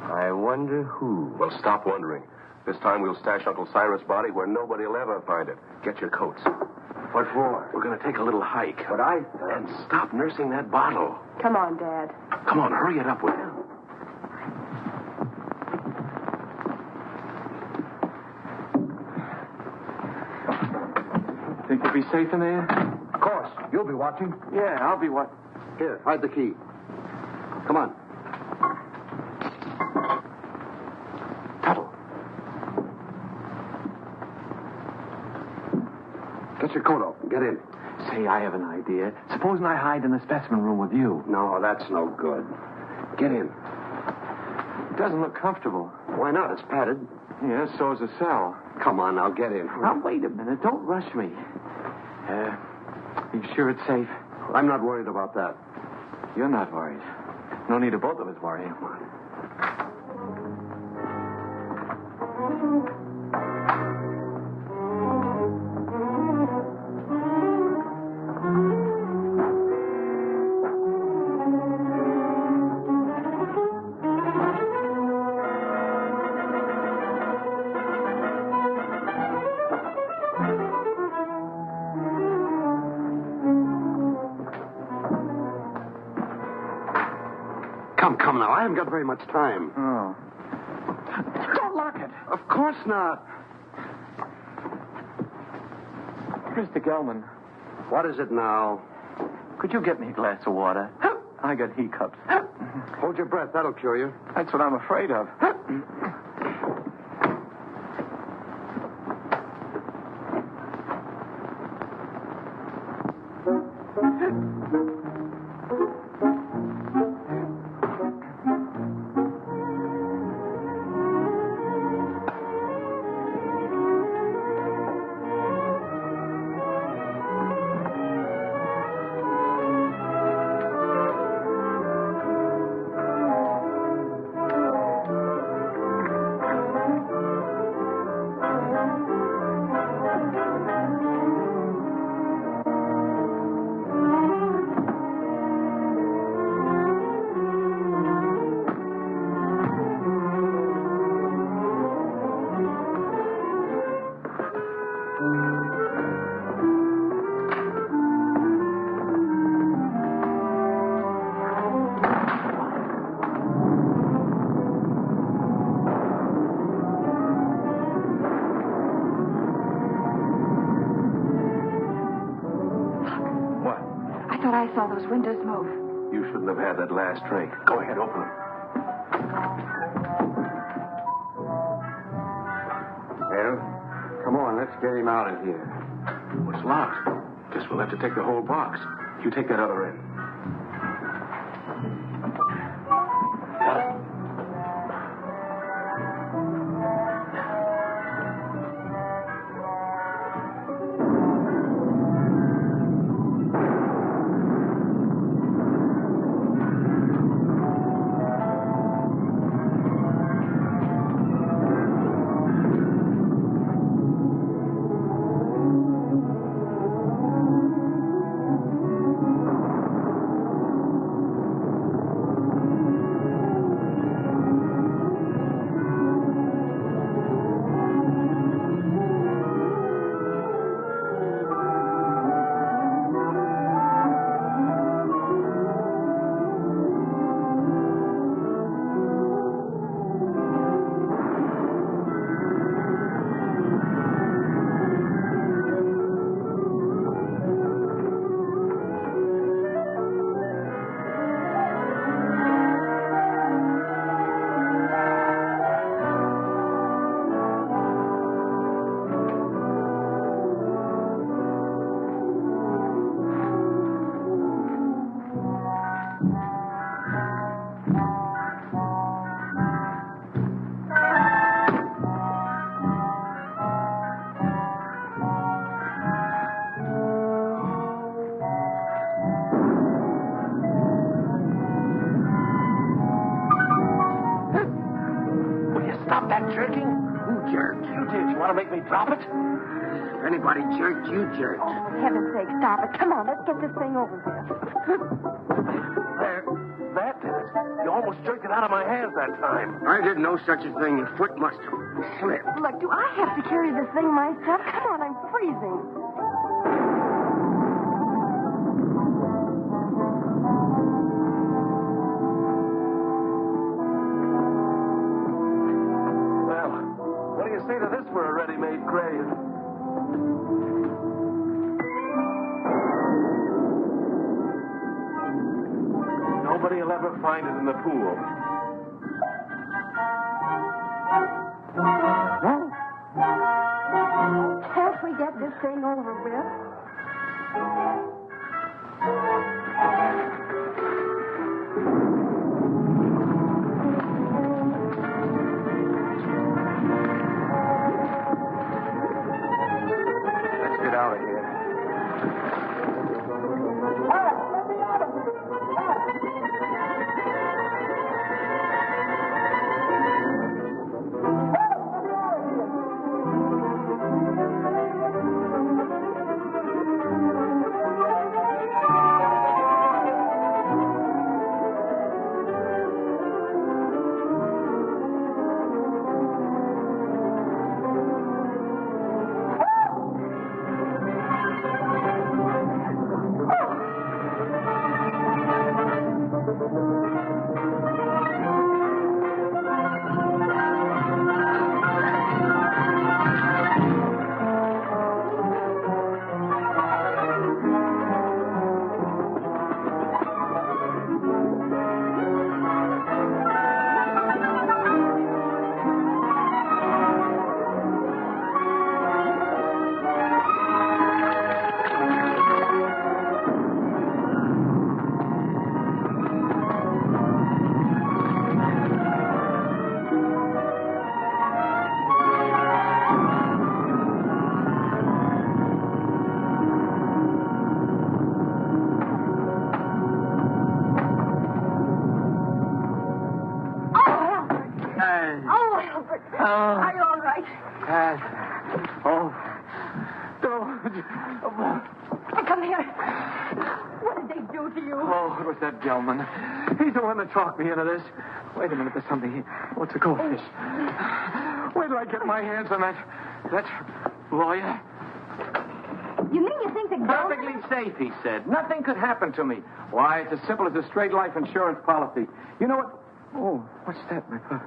Speaker 6: I wonder who.
Speaker 5: Well, stop wondering. This time we'll stash Uncle Cyrus' body where nobody will ever find it. Get your coats.
Speaker 6: What for?
Speaker 5: We're going to take a little hike.
Speaker 6: But
Speaker 5: And stop nursing that bottle.
Speaker 9: Come on, Dad.
Speaker 5: Come on, hurry it up, will you?
Speaker 2: Think you'll be safe in there?
Speaker 3: Of course. You'll be watching.
Speaker 2: Yeah, I'll be what?
Speaker 3: Here, hide the key. Come on.
Speaker 2: Tuttle.
Speaker 3: Get your coat off and get in.
Speaker 2: Say, I have an idea. Supposing I hide in the specimen room with you.
Speaker 3: No, that's no good. Get in.
Speaker 2: It doesn't look comfortable.
Speaker 3: Why not? It's padded.
Speaker 2: Yeah, so's the cell.
Speaker 3: Come on, now get in.
Speaker 2: Now, wait a minute. Don't rush me. You sure it's safe?
Speaker 3: I'm not worried about that.
Speaker 2: You're not worried. No need of both of us worrying.
Speaker 3: Come now. I haven't got very much time.
Speaker 2: Oh. Don't lock it.
Speaker 3: Of course not.
Speaker 2: Mr. Gelman,
Speaker 3: What is it now?
Speaker 2: could you get me a glass of water? I got hiccups.
Speaker 3: Hold your breath. That'll cure you.
Speaker 2: That's what I'm afraid of.
Speaker 7: I saw those windows move.
Speaker 5: You shouldn't have had that last drink. Go ahead, open them.
Speaker 3: Well, come on. Let's get him out of here.
Speaker 5: It's locked. Guess we'll have to take the whole box. You take that other end. Got it.
Speaker 2: want to make me drop it?
Speaker 6: If anybody jerked, you jerked.
Speaker 9: Oh, for heaven's sake, stop it. Come on, let's get this thing over with.
Speaker 5: There. That did it. You almost jerked it out of my hands that time.
Speaker 6: I did no such a thing. Your foot must have slipped.
Speaker 9: Look, do I have to carry this thing myself? Come on, I'm freezing.
Speaker 5: Well, what do you say to this for a ready-made grave? Nobody will ever find it in the pool.
Speaker 9: Can't we get this thing over with?
Speaker 2: Let's get out of here.
Speaker 7: Are you all right? Come here. What did they do to you?
Speaker 2: Oh, it was that Gelman. He's the one that talked me into this. Wait a minute, there's something here. What's a goldfish? Where did I get my hands on that lawyer?
Speaker 7: You mean you think that
Speaker 2: Perfectly safe, he said. Nothing could happen to me. Why, it's as simple as a straight life insurance policy. You know what? Oh, what's that, my father?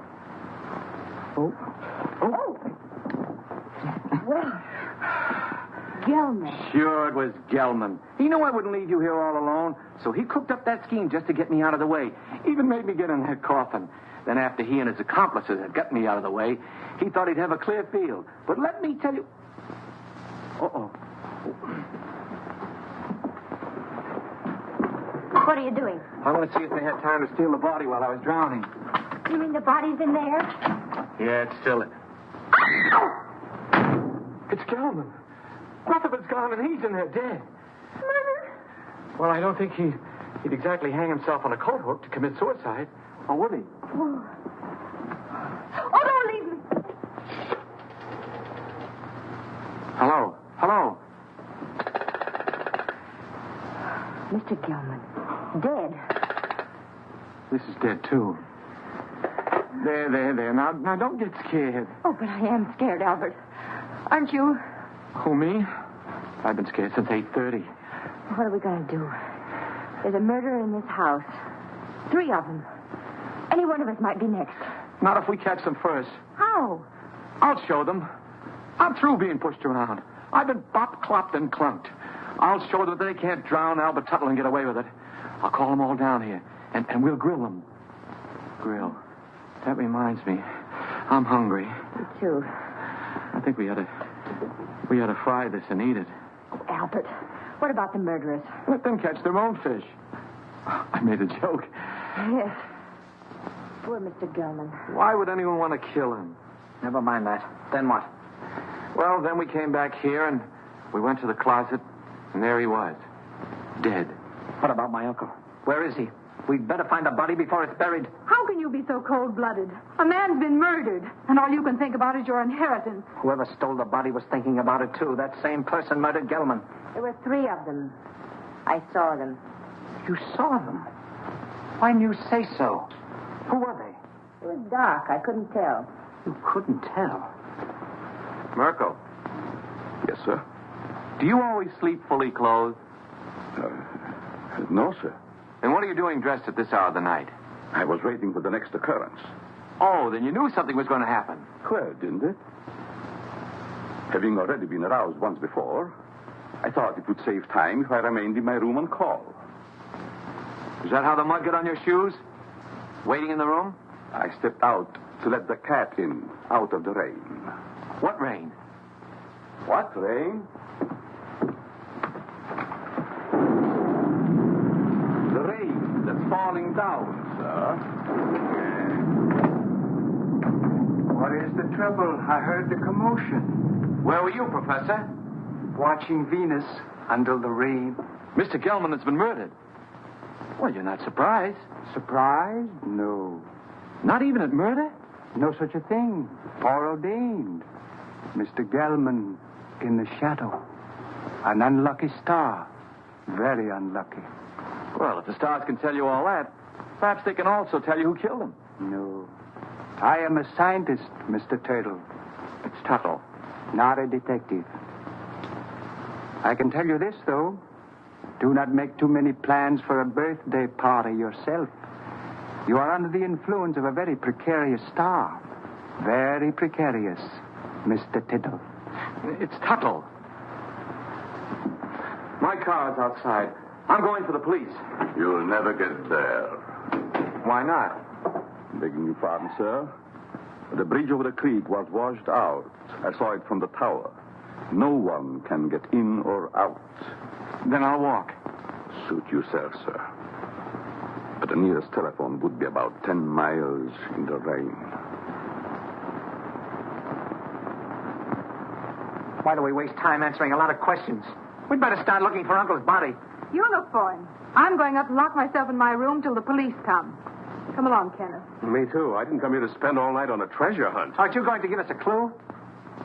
Speaker 2: Oh.
Speaker 7: Well, Gelman.
Speaker 2: Sure, it was Gelman. He knew I wouldn't leave you here all alone, so he cooked up that scheme just to get me out of the way. Even made me get in that coffin. Then after he and his accomplices had got me out of the way, he thought he'd have a clear field. But let me tell you... Uh-oh.
Speaker 4: What are you doing?
Speaker 2: I want to see if they had time to steal the body while I was drowning.
Speaker 4: You mean the body's in there?
Speaker 2: Yeah, it's still... It's Gelman. Rutherford's gone and he's in there dead.
Speaker 7: Murder?
Speaker 2: Well, I don't think he'd exactly hang himself on a coat hook to commit suicide. Or would he?
Speaker 7: Oh, don't leave me.
Speaker 2: Hello?
Speaker 4: Mr. Gelman, dead.
Speaker 2: This is dead, too. There. Now, don't get scared.
Speaker 4: Oh, but I am scared, Albert. Aren't you?
Speaker 2: Who, me? I've been scared since 8:30.
Speaker 4: What are we going to do? There's a murderer in this house. 3 of them. Any one of us might be next.
Speaker 2: Not if we catch them first.
Speaker 4: How?
Speaker 2: I'll show them. I'm through being pushed around. I've been bopped, clopped, and clunked. I'll show them that they can't drown Albert Tuttle and get away with it. I'll call them all down here, and we'll grill them. Grill. That reminds me. I'm hungry.
Speaker 4: Me too.
Speaker 2: I think we ought to fry this and eat it.
Speaker 4: Oh, Albert, what about the murderers?
Speaker 2: Let them catch their own fish. I made a joke.
Speaker 4: Yes. Poor Mr. Gelman.
Speaker 2: Why would anyone want to kill him?
Speaker 6: Never mind that. Then what?
Speaker 2: Well, then we came back here and we went to the closet, and there he was. Dead.
Speaker 6: What about my uncle? Where is he?
Speaker 2: We'd better find the body before it's buried.
Speaker 7: How can you be so cold-blooded? A man's been murdered, and all you can think about is your inheritance.
Speaker 2: Whoever stole the body was thinking about it, too. That same person murdered Gelman.
Speaker 4: There were 3 of them. I saw them.
Speaker 2: You saw them? Why didn't you say so? Who were they?
Speaker 4: It was dark. I couldn't tell.
Speaker 2: You couldn't tell.
Speaker 5: Merkel,
Speaker 8: Yes, sir.
Speaker 5: do you always sleep fully clothed?
Speaker 8: No, sir.
Speaker 5: And what are you doing dressed at this hour of the night?
Speaker 8: I was waiting for the next occurrence.
Speaker 5: Oh, then you knew something was going to happen.
Speaker 8: Well, didn't it? Having already been aroused once before, I thought it would save time if I remained in my room on call.
Speaker 5: Is that how the mud got on your shoes? Waiting in the room?
Speaker 8: I stepped out to let the cat in, out of the rain.
Speaker 5: What rain?
Speaker 8: What rain? The rain that's falling down, sir.
Speaker 1: What is the trouble? I heard the commotion.
Speaker 5: Where were you, Professor?
Speaker 1: Watching Venus under the rain.
Speaker 5: Mr. Gelman has been murdered. Well, you're not surprised.
Speaker 1: Surprised? No.
Speaker 5: Not even at murder?
Speaker 1: No such a thing. Foreordained. Mr. Gelman in the shadow. An unlucky star. Very unlucky.
Speaker 5: Well, if the stars can tell you all that, perhaps they can also tell you who killed him.
Speaker 1: No. I am a scientist, Mr. Tuttle.
Speaker 5: It's Tuttle.
Speaker 1: Not a detective. I can tell you this, though. Do not make too many plans for a birthday party yourself. You are under the influence of a very precarious star. Very precarious, Mr. Tuttle.
Speaker 5: It's Tuttle. My car's outside. I'm going for the police.
Speaker 8: You'll never get there.
Speaker 5: Why not?
Speaker 8: Begging your pardon, sir. The bridge over the creek was washed out. I saw it from the tower. No one can get in or out.
Speaker 5: Then I'll walk.
Speaker 8: Suit yourself, sir. But the nearest telephone would be about 10 miles in the rain.
Speaker 2: Why do we waste time answering a lot of questions? We'd better start looking for Uncle's body.
Speaker 7: You look for him. I'm going up to lock myself in my room till the police come. Come along, Kenneth.
Speaker 5: Me too. I didn't come here to spend all night on a treasure hunt.
Speaker 2: Aren't you going to give us a clue?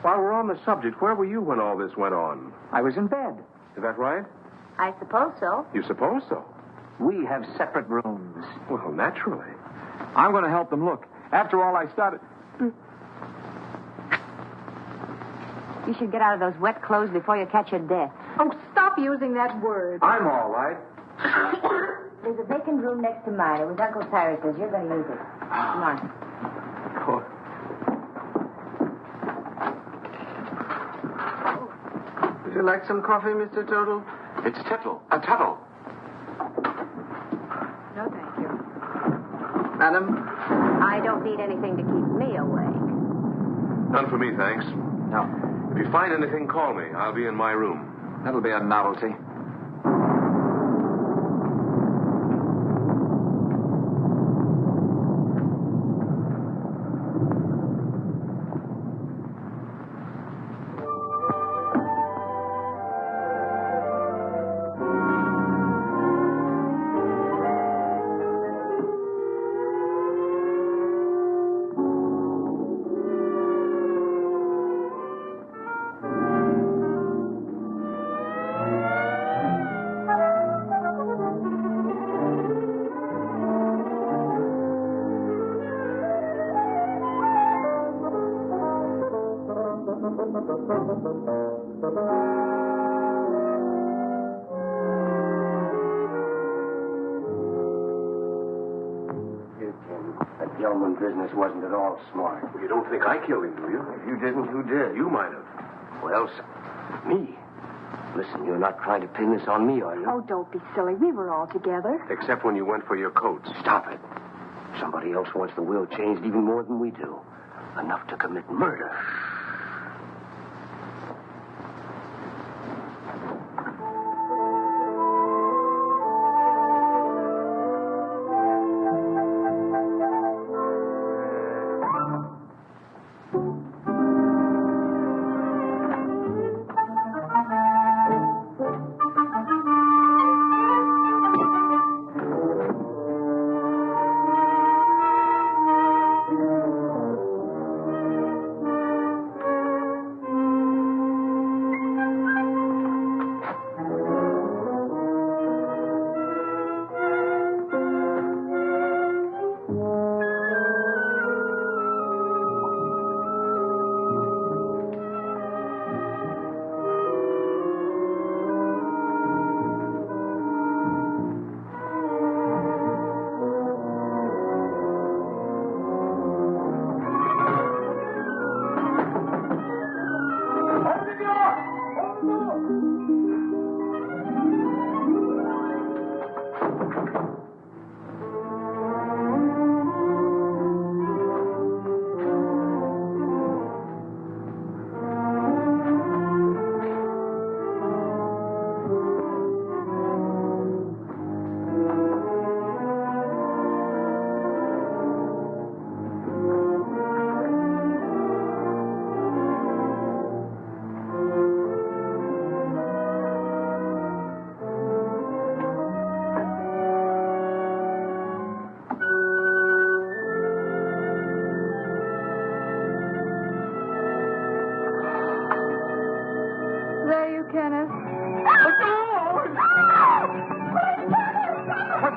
Speaker 5: While we're on the subject, where were you when all this went on?
Speaker 2: I was in bed.
Speaker 5: Is that right?
Speaker 4: I suppose so.
Speaker 5: You suppose so?
Speaker 2: We have separate rooms.
Speaker 5: Well, naturally.
Speaker 2: I'm going to help them look. After all, I started...
Speaker 4: You should get out of those wet clothes before you catch your death.
Speaker 7: Oh, stop using that word.
Speaker 5: I'm all right.
Speaker 4: There's a vacant room next to mine. It was Uncle Cyrus's. You're going to use it. Come on.
Speaker 10: Would you like some coffee, Mr. Tuttle?
Speaker 5: It's Tuttle. Tuttle.
Speaker 7: No, thank you.
Speaker 10: Madam?
Speaker 4: I don't need anything to keep me awake.
Speaker 5: None for me, thanks.
Speaker 2: No.
Speaker 5: If you find anything, call me. I'll be in my room.
Speaker 2: That'll be a novelty.
Speaker 6: That Gelman business wasn't at all smart.
Speaker 5: You don't think I killed him, do you?
Speaker 6: If you didn't, who did?
Speaker 5: You might have.
Speaker 6: Well, me. Listen, you're not trying to pin this on me, are you?
Speaker 9: Oh, don't be silly. We were all together.
Speaker 5: Except when you went for your coats.
Speaker 6: Stop it. Somebody else wants the will changed even more than we do. Enough to commit murder.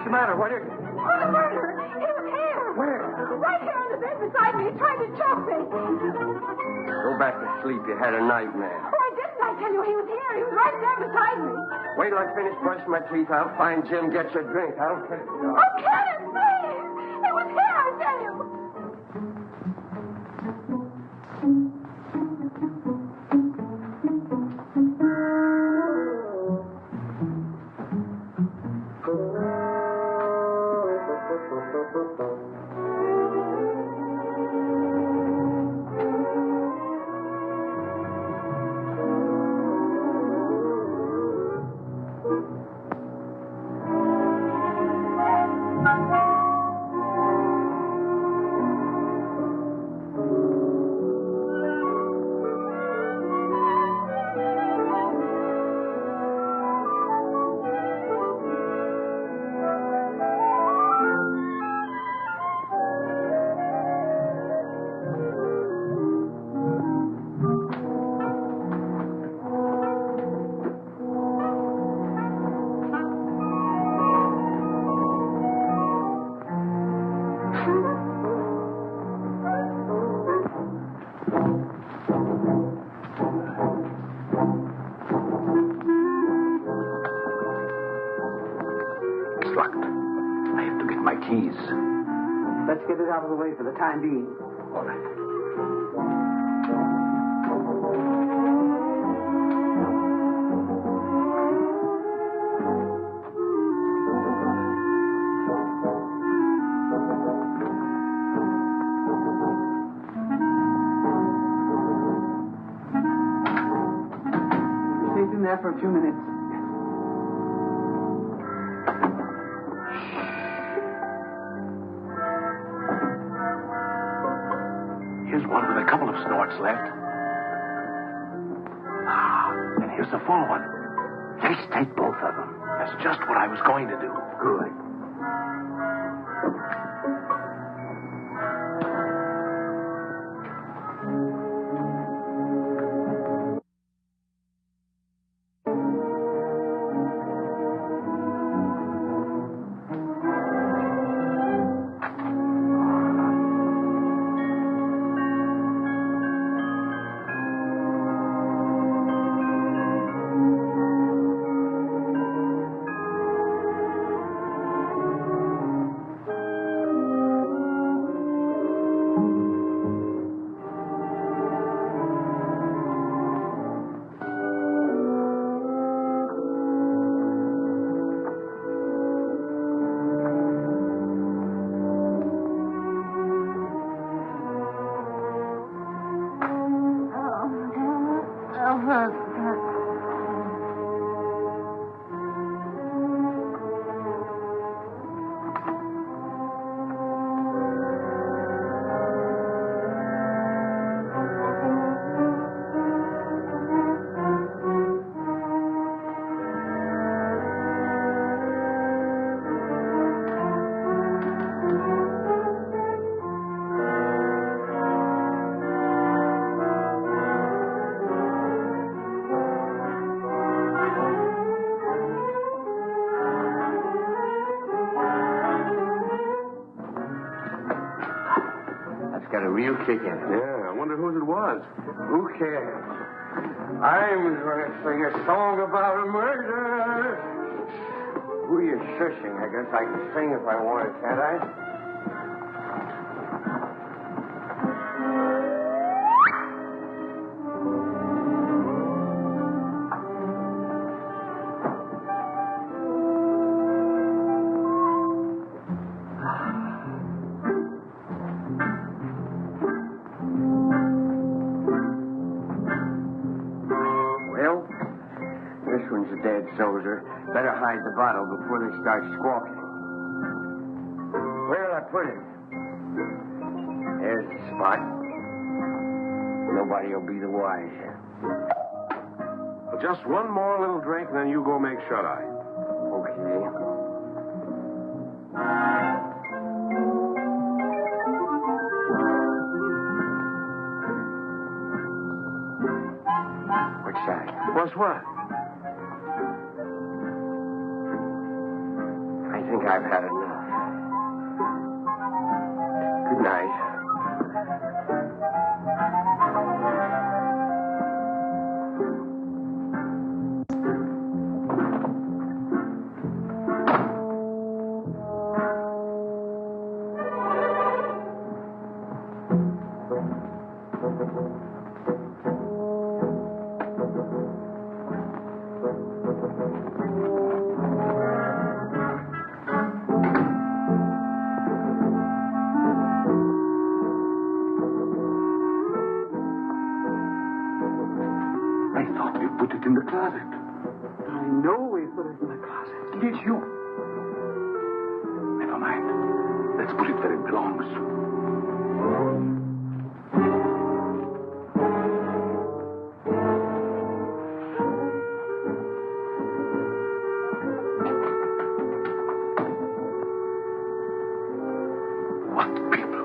Speaker 2: What's the matter? What are you...
Speaker 7: Oh, the murderer! He was here!
Speaker 2: Where?
Speaker 7: Right here in the bed beside me. He tried to choke me.
Speaker 2: Go back to sleep. You had a nightmare.
Speaker 7: Oh, I didn't. I tell you, he was here. He was right there beside me.
Speaker 2: Wait till I finish brushing my teeth. I'll find Jim, get you a drink. I'll take you.
Speaker 7: Oh, Kenneth, please! He was here, I tell you.
Speaker 10: Let's get it out of the way for the time being.
Speaker 2: All right.
Speaker 10: Stay in there for a few minutes.
Speaker 6: Here's one with a couple of snorts left. And here's the full one. Yes, take both of them. That's just what I was going to do. Good.
Speaker 2: Got a real kick in it.
Speaker 5: Yeah, I wonder whose it was.
Speaker 2: Who cares? I'm going to sing a song about a murder. Who are you shushing? I guess I can sing if I want, can't I? Soldier. Better hide the bottle before they start squawking. Where'll I put it? There's the spot. Nobody will be the wiser.
Speaker 5: Well, just one more little drink, and then you go make shut-eye.
Speaker 2: Okay. What's that?
Speaker 5: What's what?
Speaker 2: I think
Speaker 6: think I've had enough. Good night.
Speaker 8: In the closet.
Speaker 10: I know we put it in the closet.
Speaker 8: Did you? Never mind. Let's put it where it belongs. What people?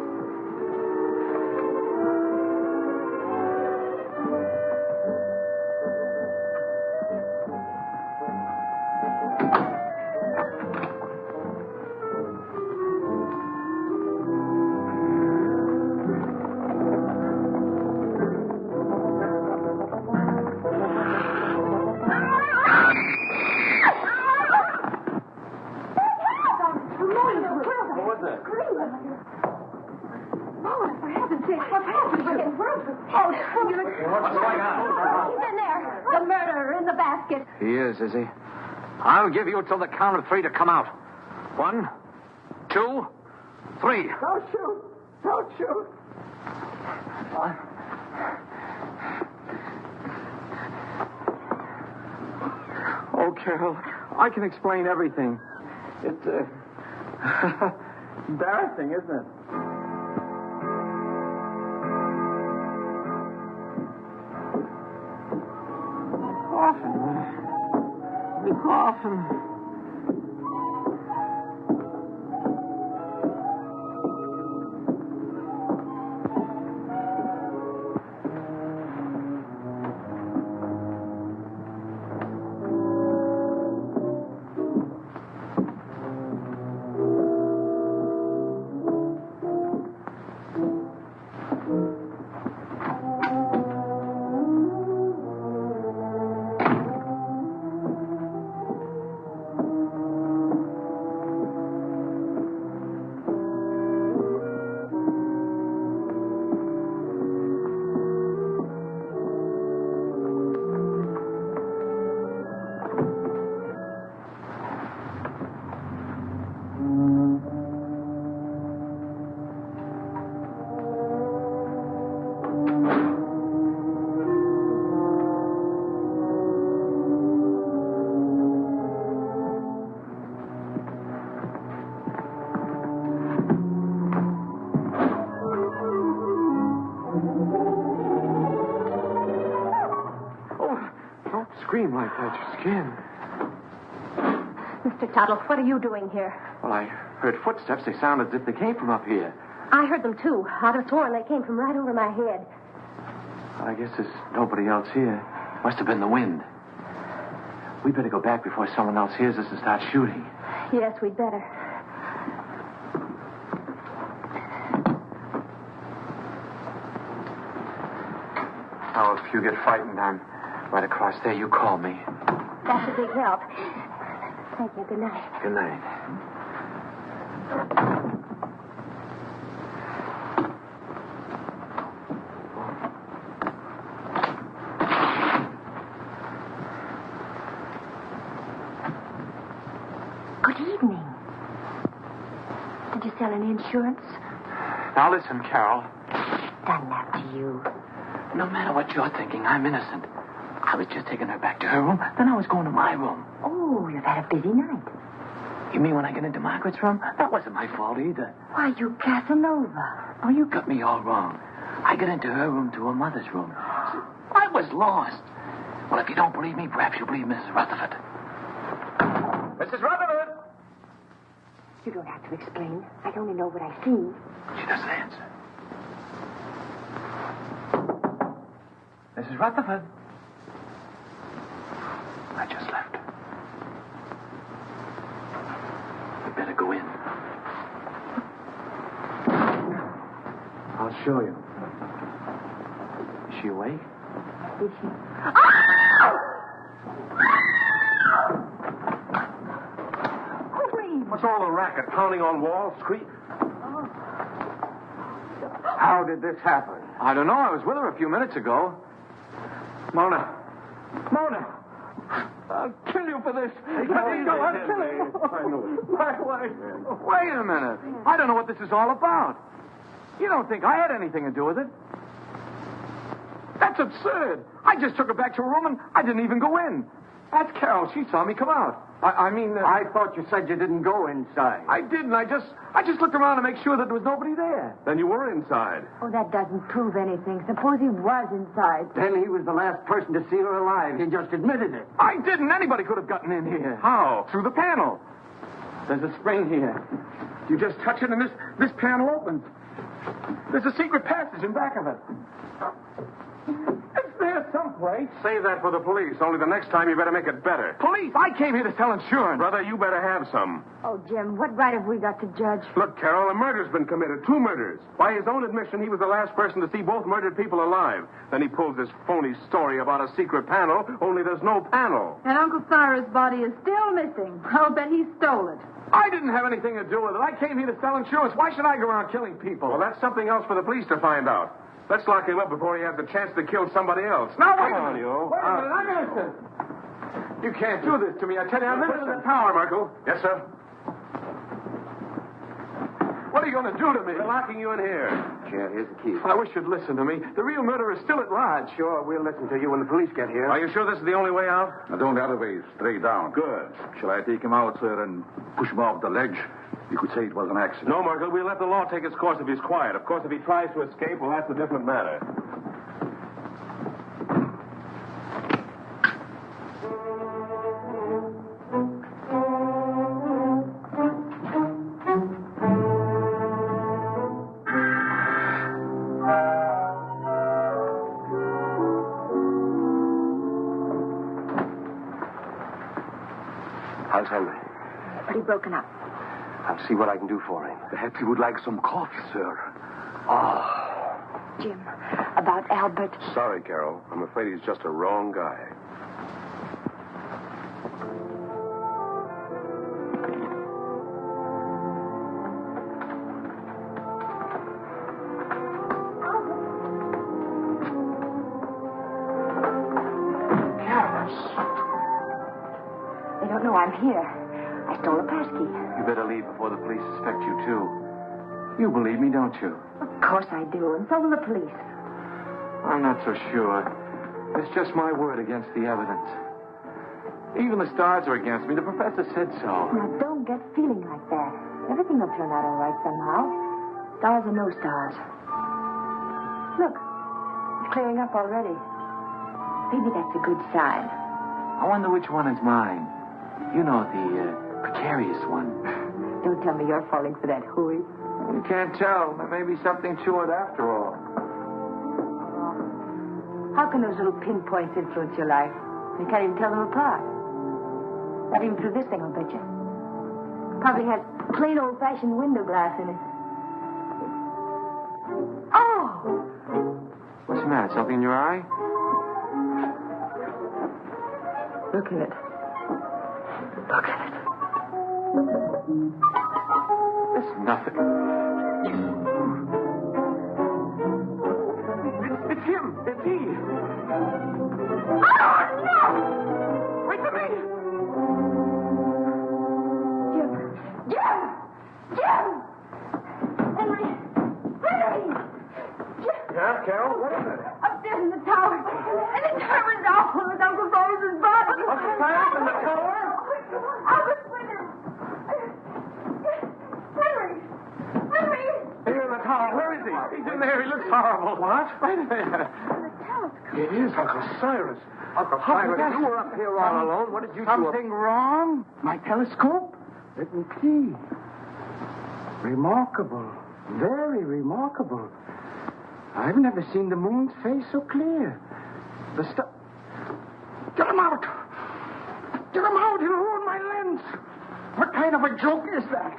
Speaker 2: Is he? I'll give you till the count of 3 to come out. 1, 2, 3.
Speaker 10: Don't shoot! Don't shoot!
Speaker 2: Oh, Carol, I can explain everything.
Speaker 10: It's embarrassing, isn't it?
Speaker 2: Coffin. Scream like that, your skin.
Speaker 9: Mr. Tuttle, what are you doing here?
Speaker 2: Well, I heard footsteps. They sound as if they came from up here.
Speaker 9: I heard them, too. I'd have sworn they came from right over my head.
Speaker 2: I guess there's nobody else here. Must have been the wind. We better go back before someone else hears us and starts shooting.
Speaker 9: Yes, we'd better.
Speaker 2: Now, if you get frightened, I'm right across there. You call me.
Speaker 9: That's a big help. Thank you. Good night.
Speaker 2: Good night.
Speaker 9: Good evening. Did you sell any insurance?
Speaker 2: Now, listen, Carol.
Speaker 9: Done that to you.
Speaker 2: No matter what you're thinking, I'm innocent. I was just taking her back to her room, then I was going to my room.
Speaker 9: Oh, you've had a busy night.
Speaker 2: You mean when I get into Margaret's room? That wasn't my fault either.
Speaker 9: Why, you Casanova.
Speaker 2: Oh, you got me all wrong. I got into her room to her mother's room. I was lost. Well, if you don't believe me, perhaps you'll believe Mrs. Rutherford. Mrs. Rutherford!
Speaker 9: You don't have to explain. I only know what I see.
Speaker 2: She doesn't answer. Mrs. Rutherford. I just left. We better go in. I'll show you. Is she awake?
Speaker 4: Is she?
Speaker 5: What's all the racket? Pounding on walls,
Speaker 2: How did this happen? I don't know. I was with her a few minutes ago. Mona! I'll kill you for this. Let me go. I'll kill you. Wait a minute. I don't know what this is all about. You don't think I had anything to do with it? That's absurd. I just took her back to her room and I didn't even go in. That's Carol. She saw me come out. I thought you said you didn't go inside. I didn't. I just looked around to make sure that there was nobody there.
Speaker 5: Then you were inside.
Speaker 4: Oh, that doesn't prove anything. Suppose he was inside.
Speaker 2: Then he was the last person to see her alive. He just admitted it. I didn't. Anybody could have gotten in here.
Speaker 5: How?
Speaker 2: Through the panel. There's a spring here. You just touch it and this panel opens. There's a secret passage in back of it. It's there someplace.
Speaker 5: Save that for the police. Only the next time you better make it better.
Speaker 2: Police? I came here to sell insurance.
Speaker 5: Brother, you better have some.
Speaker 4: Oh, Jim, what right have we got to judge?
Speaker 5: Look, Carol, a murder's been committed. 2 murders. By his own admission, he was the last person to see both murdered people alive. Then he pulls this phony story about a secret panel, only there's no panel.
Speaker 7: And Uncle Cyrus' body is still missing. I'll bet he stole it.
Speaker 2: I didn't have anything to do with it. I came here to sell insurance. Why should I go around killing people?
Speaker 5: Well, that's something else for the police to find out. Let's lock him up before he has the chance to kill somebody else.
Speaker 2: Now,
Speaker 5: Come
Speaker 2: wait a
Speaker 5: on,
Speaker 2: minute.
Speaker 5: you.
Speaker 2: Wait a minute. I'm innocent. You can't do this to me. I tell you, I'm
Speaker 5: Put it in
Speaker 2: innocent.
Speaker 5: the tower, Merkel. Yes, sir.
Speaker 2: What are you going to do to me?
Speaker 5: We're locking you in here.
Speaker 6: Yeah, here's the key.
Speaker 2: I wish you'd listen to me. The real murderer is still at large.
Speaker 6: Sure, we'll listen to you when the police get here.
Speaker 5: Are you sure this is the only way out?
Speaker 8: Now, don't the other way, straight down.
Speaker 5: Good.
Speaker 8: Shall I take him out, sir, and push him off the ledge? You could say it was an accident.
Speaker 5: No, Merkel, we'll let the law take its course if he's quiet. Of course, if he tries to escape, well, that's a different matter.
Speaker 6: How's Henry?
Speaker 4: Pretty broken up.
Speaker 6: I'll see what I can do for him.
Speaker 8: Perhaps you would like some coffee, sir.
Speaker 4: Jim, about Albert.
Speaker 5: Sorry, Carol. I'm afraid he's just a wrong guy.
Speaker 4: They don't know I'm here. I stole a passkey.
Speaker 2: You better leave before the police suspect you, too. You believe me, don't you?
Speaker 4: Of course I do, and so will the police.
Speaker 2: I'm not so sure. It's just my word against the evidence. Even the stars are against me. The professor said so.
Speaker 4: Now, don't get feeling like that. Everything will turn out all right somehow. Stars or no stars. Look, it's clearing up already. Maybe that's a good sign.
Speaker 2: I wonder which one is mine. You know, the precarious one.
Speaker 4: Don't tell me you're falling for that hooey.
Speaker 2: You can't tell. There may be something to it after all.
Speaker 4: How can those little pinpoints influence your life? You can't even tell them apart. Not even through this thing, I'll bet you. Probably has plain old-fashioned window glass in it. Oh!
Speaker 2: What's the matter? Something in your eye?
Speaker 4: Look at it. Look at it.
Speaker 2: It's nothing. It's him. It's he. Oh, no! Wait for me!
Speaker 7: Jim! Henry!
Speaker 5: Yeah, Carol? What is it?
Speaker 7: Upstairs in the tower. And the tower's awful with Uncle Cyrus's body.
Speaker 5: Uncle Cyrus in the tower?
Speaker 7: I was with him. Henry!
Speaker 2: Here in the tower. Where is he? He's in there. He looks horrible. What? Right there.
Speaker 5: It is Uncle Cyrus.
Speaker 2: Uncle
Speaker 3: Cyrus, you were up here all alone. What did you do?
Speaker 2: Something wrong? My telescope?
Speaker 3: Let me see. Remarkable. Very remarkable. I've never seen the moon's face so clear. The stuff. Get him out! Get him out! He'll ruin my lens!
Speaker 10: What kind of a joke is that?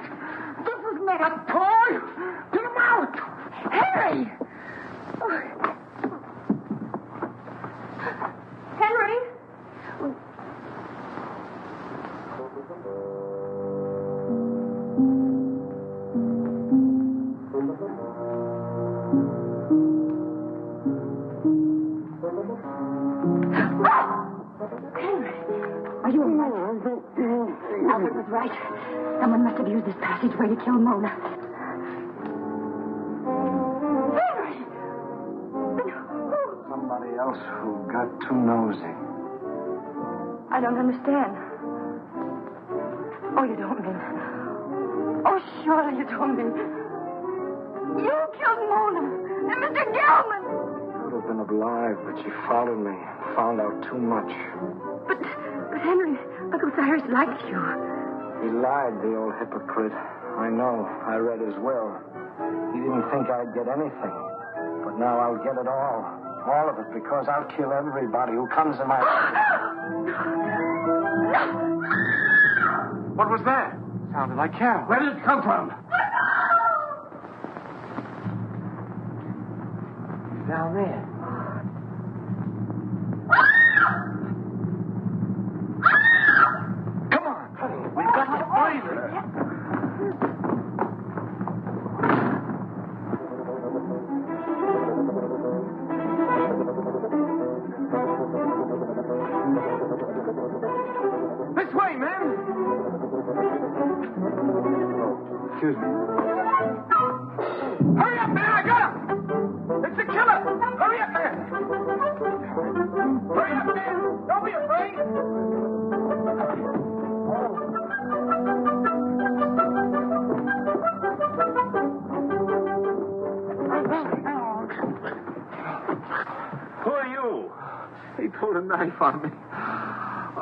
Speaker 10: This is not a toy. Get him out.
Speaker 7: Henry! Henry?
Speaker 4: Are you all right? Albert was right. Someone must have used this passageway to kill Mona. Henry!
Speaker 2: Somebody else who got too nosy.
Speaker 7: I don't understand. Oh, you don't mean... Oh, surely you don't mean... You killed Mona and Mr. Gelman!
Speaker 2: Could have been alive, but she followed me. Found out too much.
Speaker 7: But Henry, Uncle Cyrus liked you.
Speaker 2: He lied, the old hypocrite. I know. I read his will. He didn't think I'd get anything. But now I'll get it all. All of it, because I'll kill everybody who comes in my...
Speaker 5: What was that?
Speaker 2: Sounded like Carol.
Speaker 10: Where did it come from?
Speaker 2: Down there.
Speaker 10: Come on, honey. We've got to find her.
Speaker 5: This way, men!
Speaker 2: Excuse me.
Speaker 5: Hurry up, man! I got him! It's the killer! Hurry up, man! Hurry up, man! Don't be afraid! Who are you?
Speaker 2: He pulled a knife on me.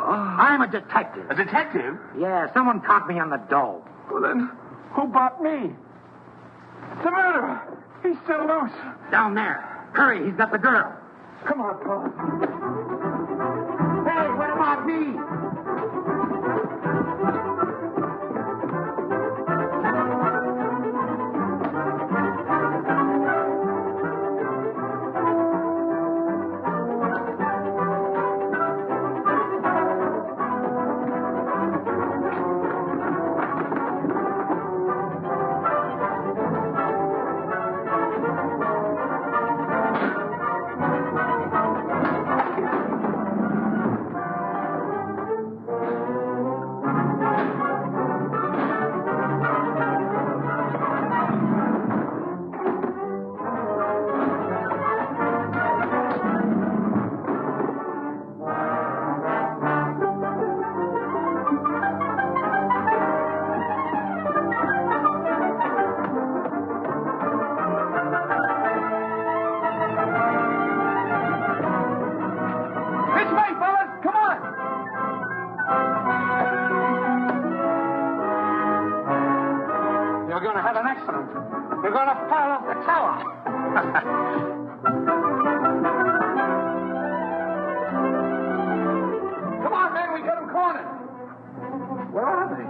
Speaker 10: I'm a detective.
Speaker 5: A detective?
Speaker 10: Yeah, someone caught me on the dough.
Speaker 5: Well, then, who bought me? The murderer! He's still loose.
Speaker 10: Down there. Hurry, he's got the girl.
Speaker 5: Come on, Paul.
Speaker 10: Hey, what about me? You're going to have an accident. You're going to fall off the tower.
Speaker 5: Come on, man, we got him cornered.
Speaker 10: Where are they?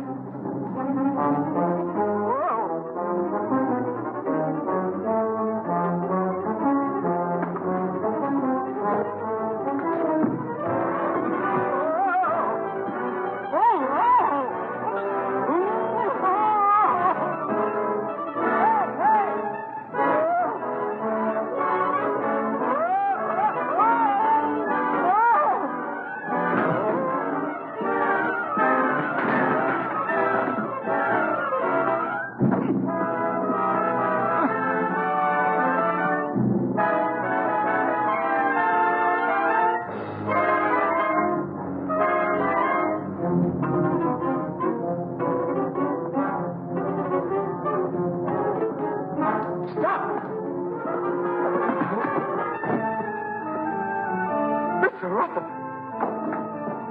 Speaker 5: Mr. Rutherford.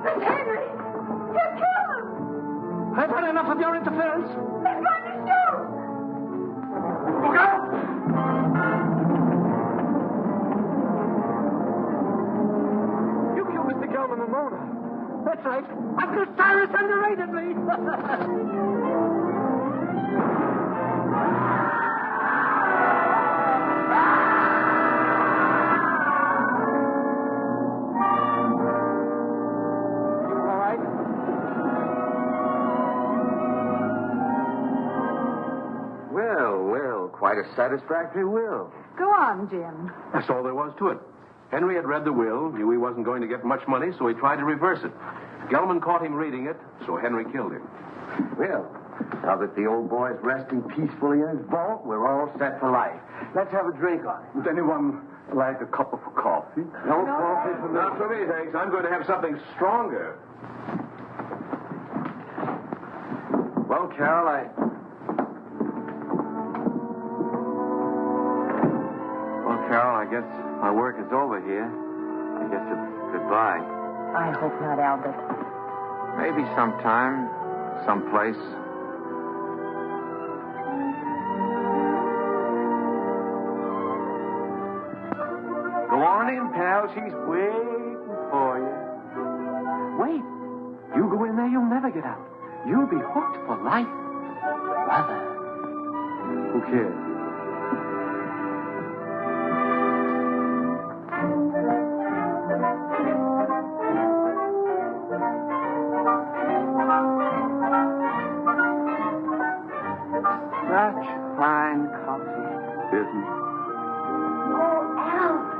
Speaker 7: It's Henry! You killed him!
Speaker 10: I've had enough of your interference.
Speaker 7: He's going to shoot!
Speaker 5: Look out! You killed Mr. Gelman and Mona.
Speaker 10: That's right. Uncle Cyrus underrated me.
Speaker 2: Quite a satisfactory will.
Speaker 7: Go on, Jim.
Speaker 5: That's all there was to it. Henry had read the will, knew he wasn't going to get much money, so he tried to reverse it. Gelman caught him reading it, so Henry killed him.
Speaker 2: Well, now that the old boy's resting peacefully in his vault, we're all set for life. Let's have a drink on it.
Speaker 8: Would anyone like a cup of coffee?
Speaker 2: No coffee for me.
Speaker 5: Not for me, thanks. I'm going to have something stronger.
Speaker 2: Well, Carol, Carol, I guess my work is over here. I guess it's goodbye.
Speaker 4: I hope not, Albert.
Speaker 2: Maybe sometime, someplace. Go on in, pal. She's waiting for you. Wait. You go in there, you'll never get out. You'll be hooked for life. Brother. Who cares?
Speaker 10: Such fine coffee.
Speaker 8: Isn't?
Speaker 4: Oh, Al.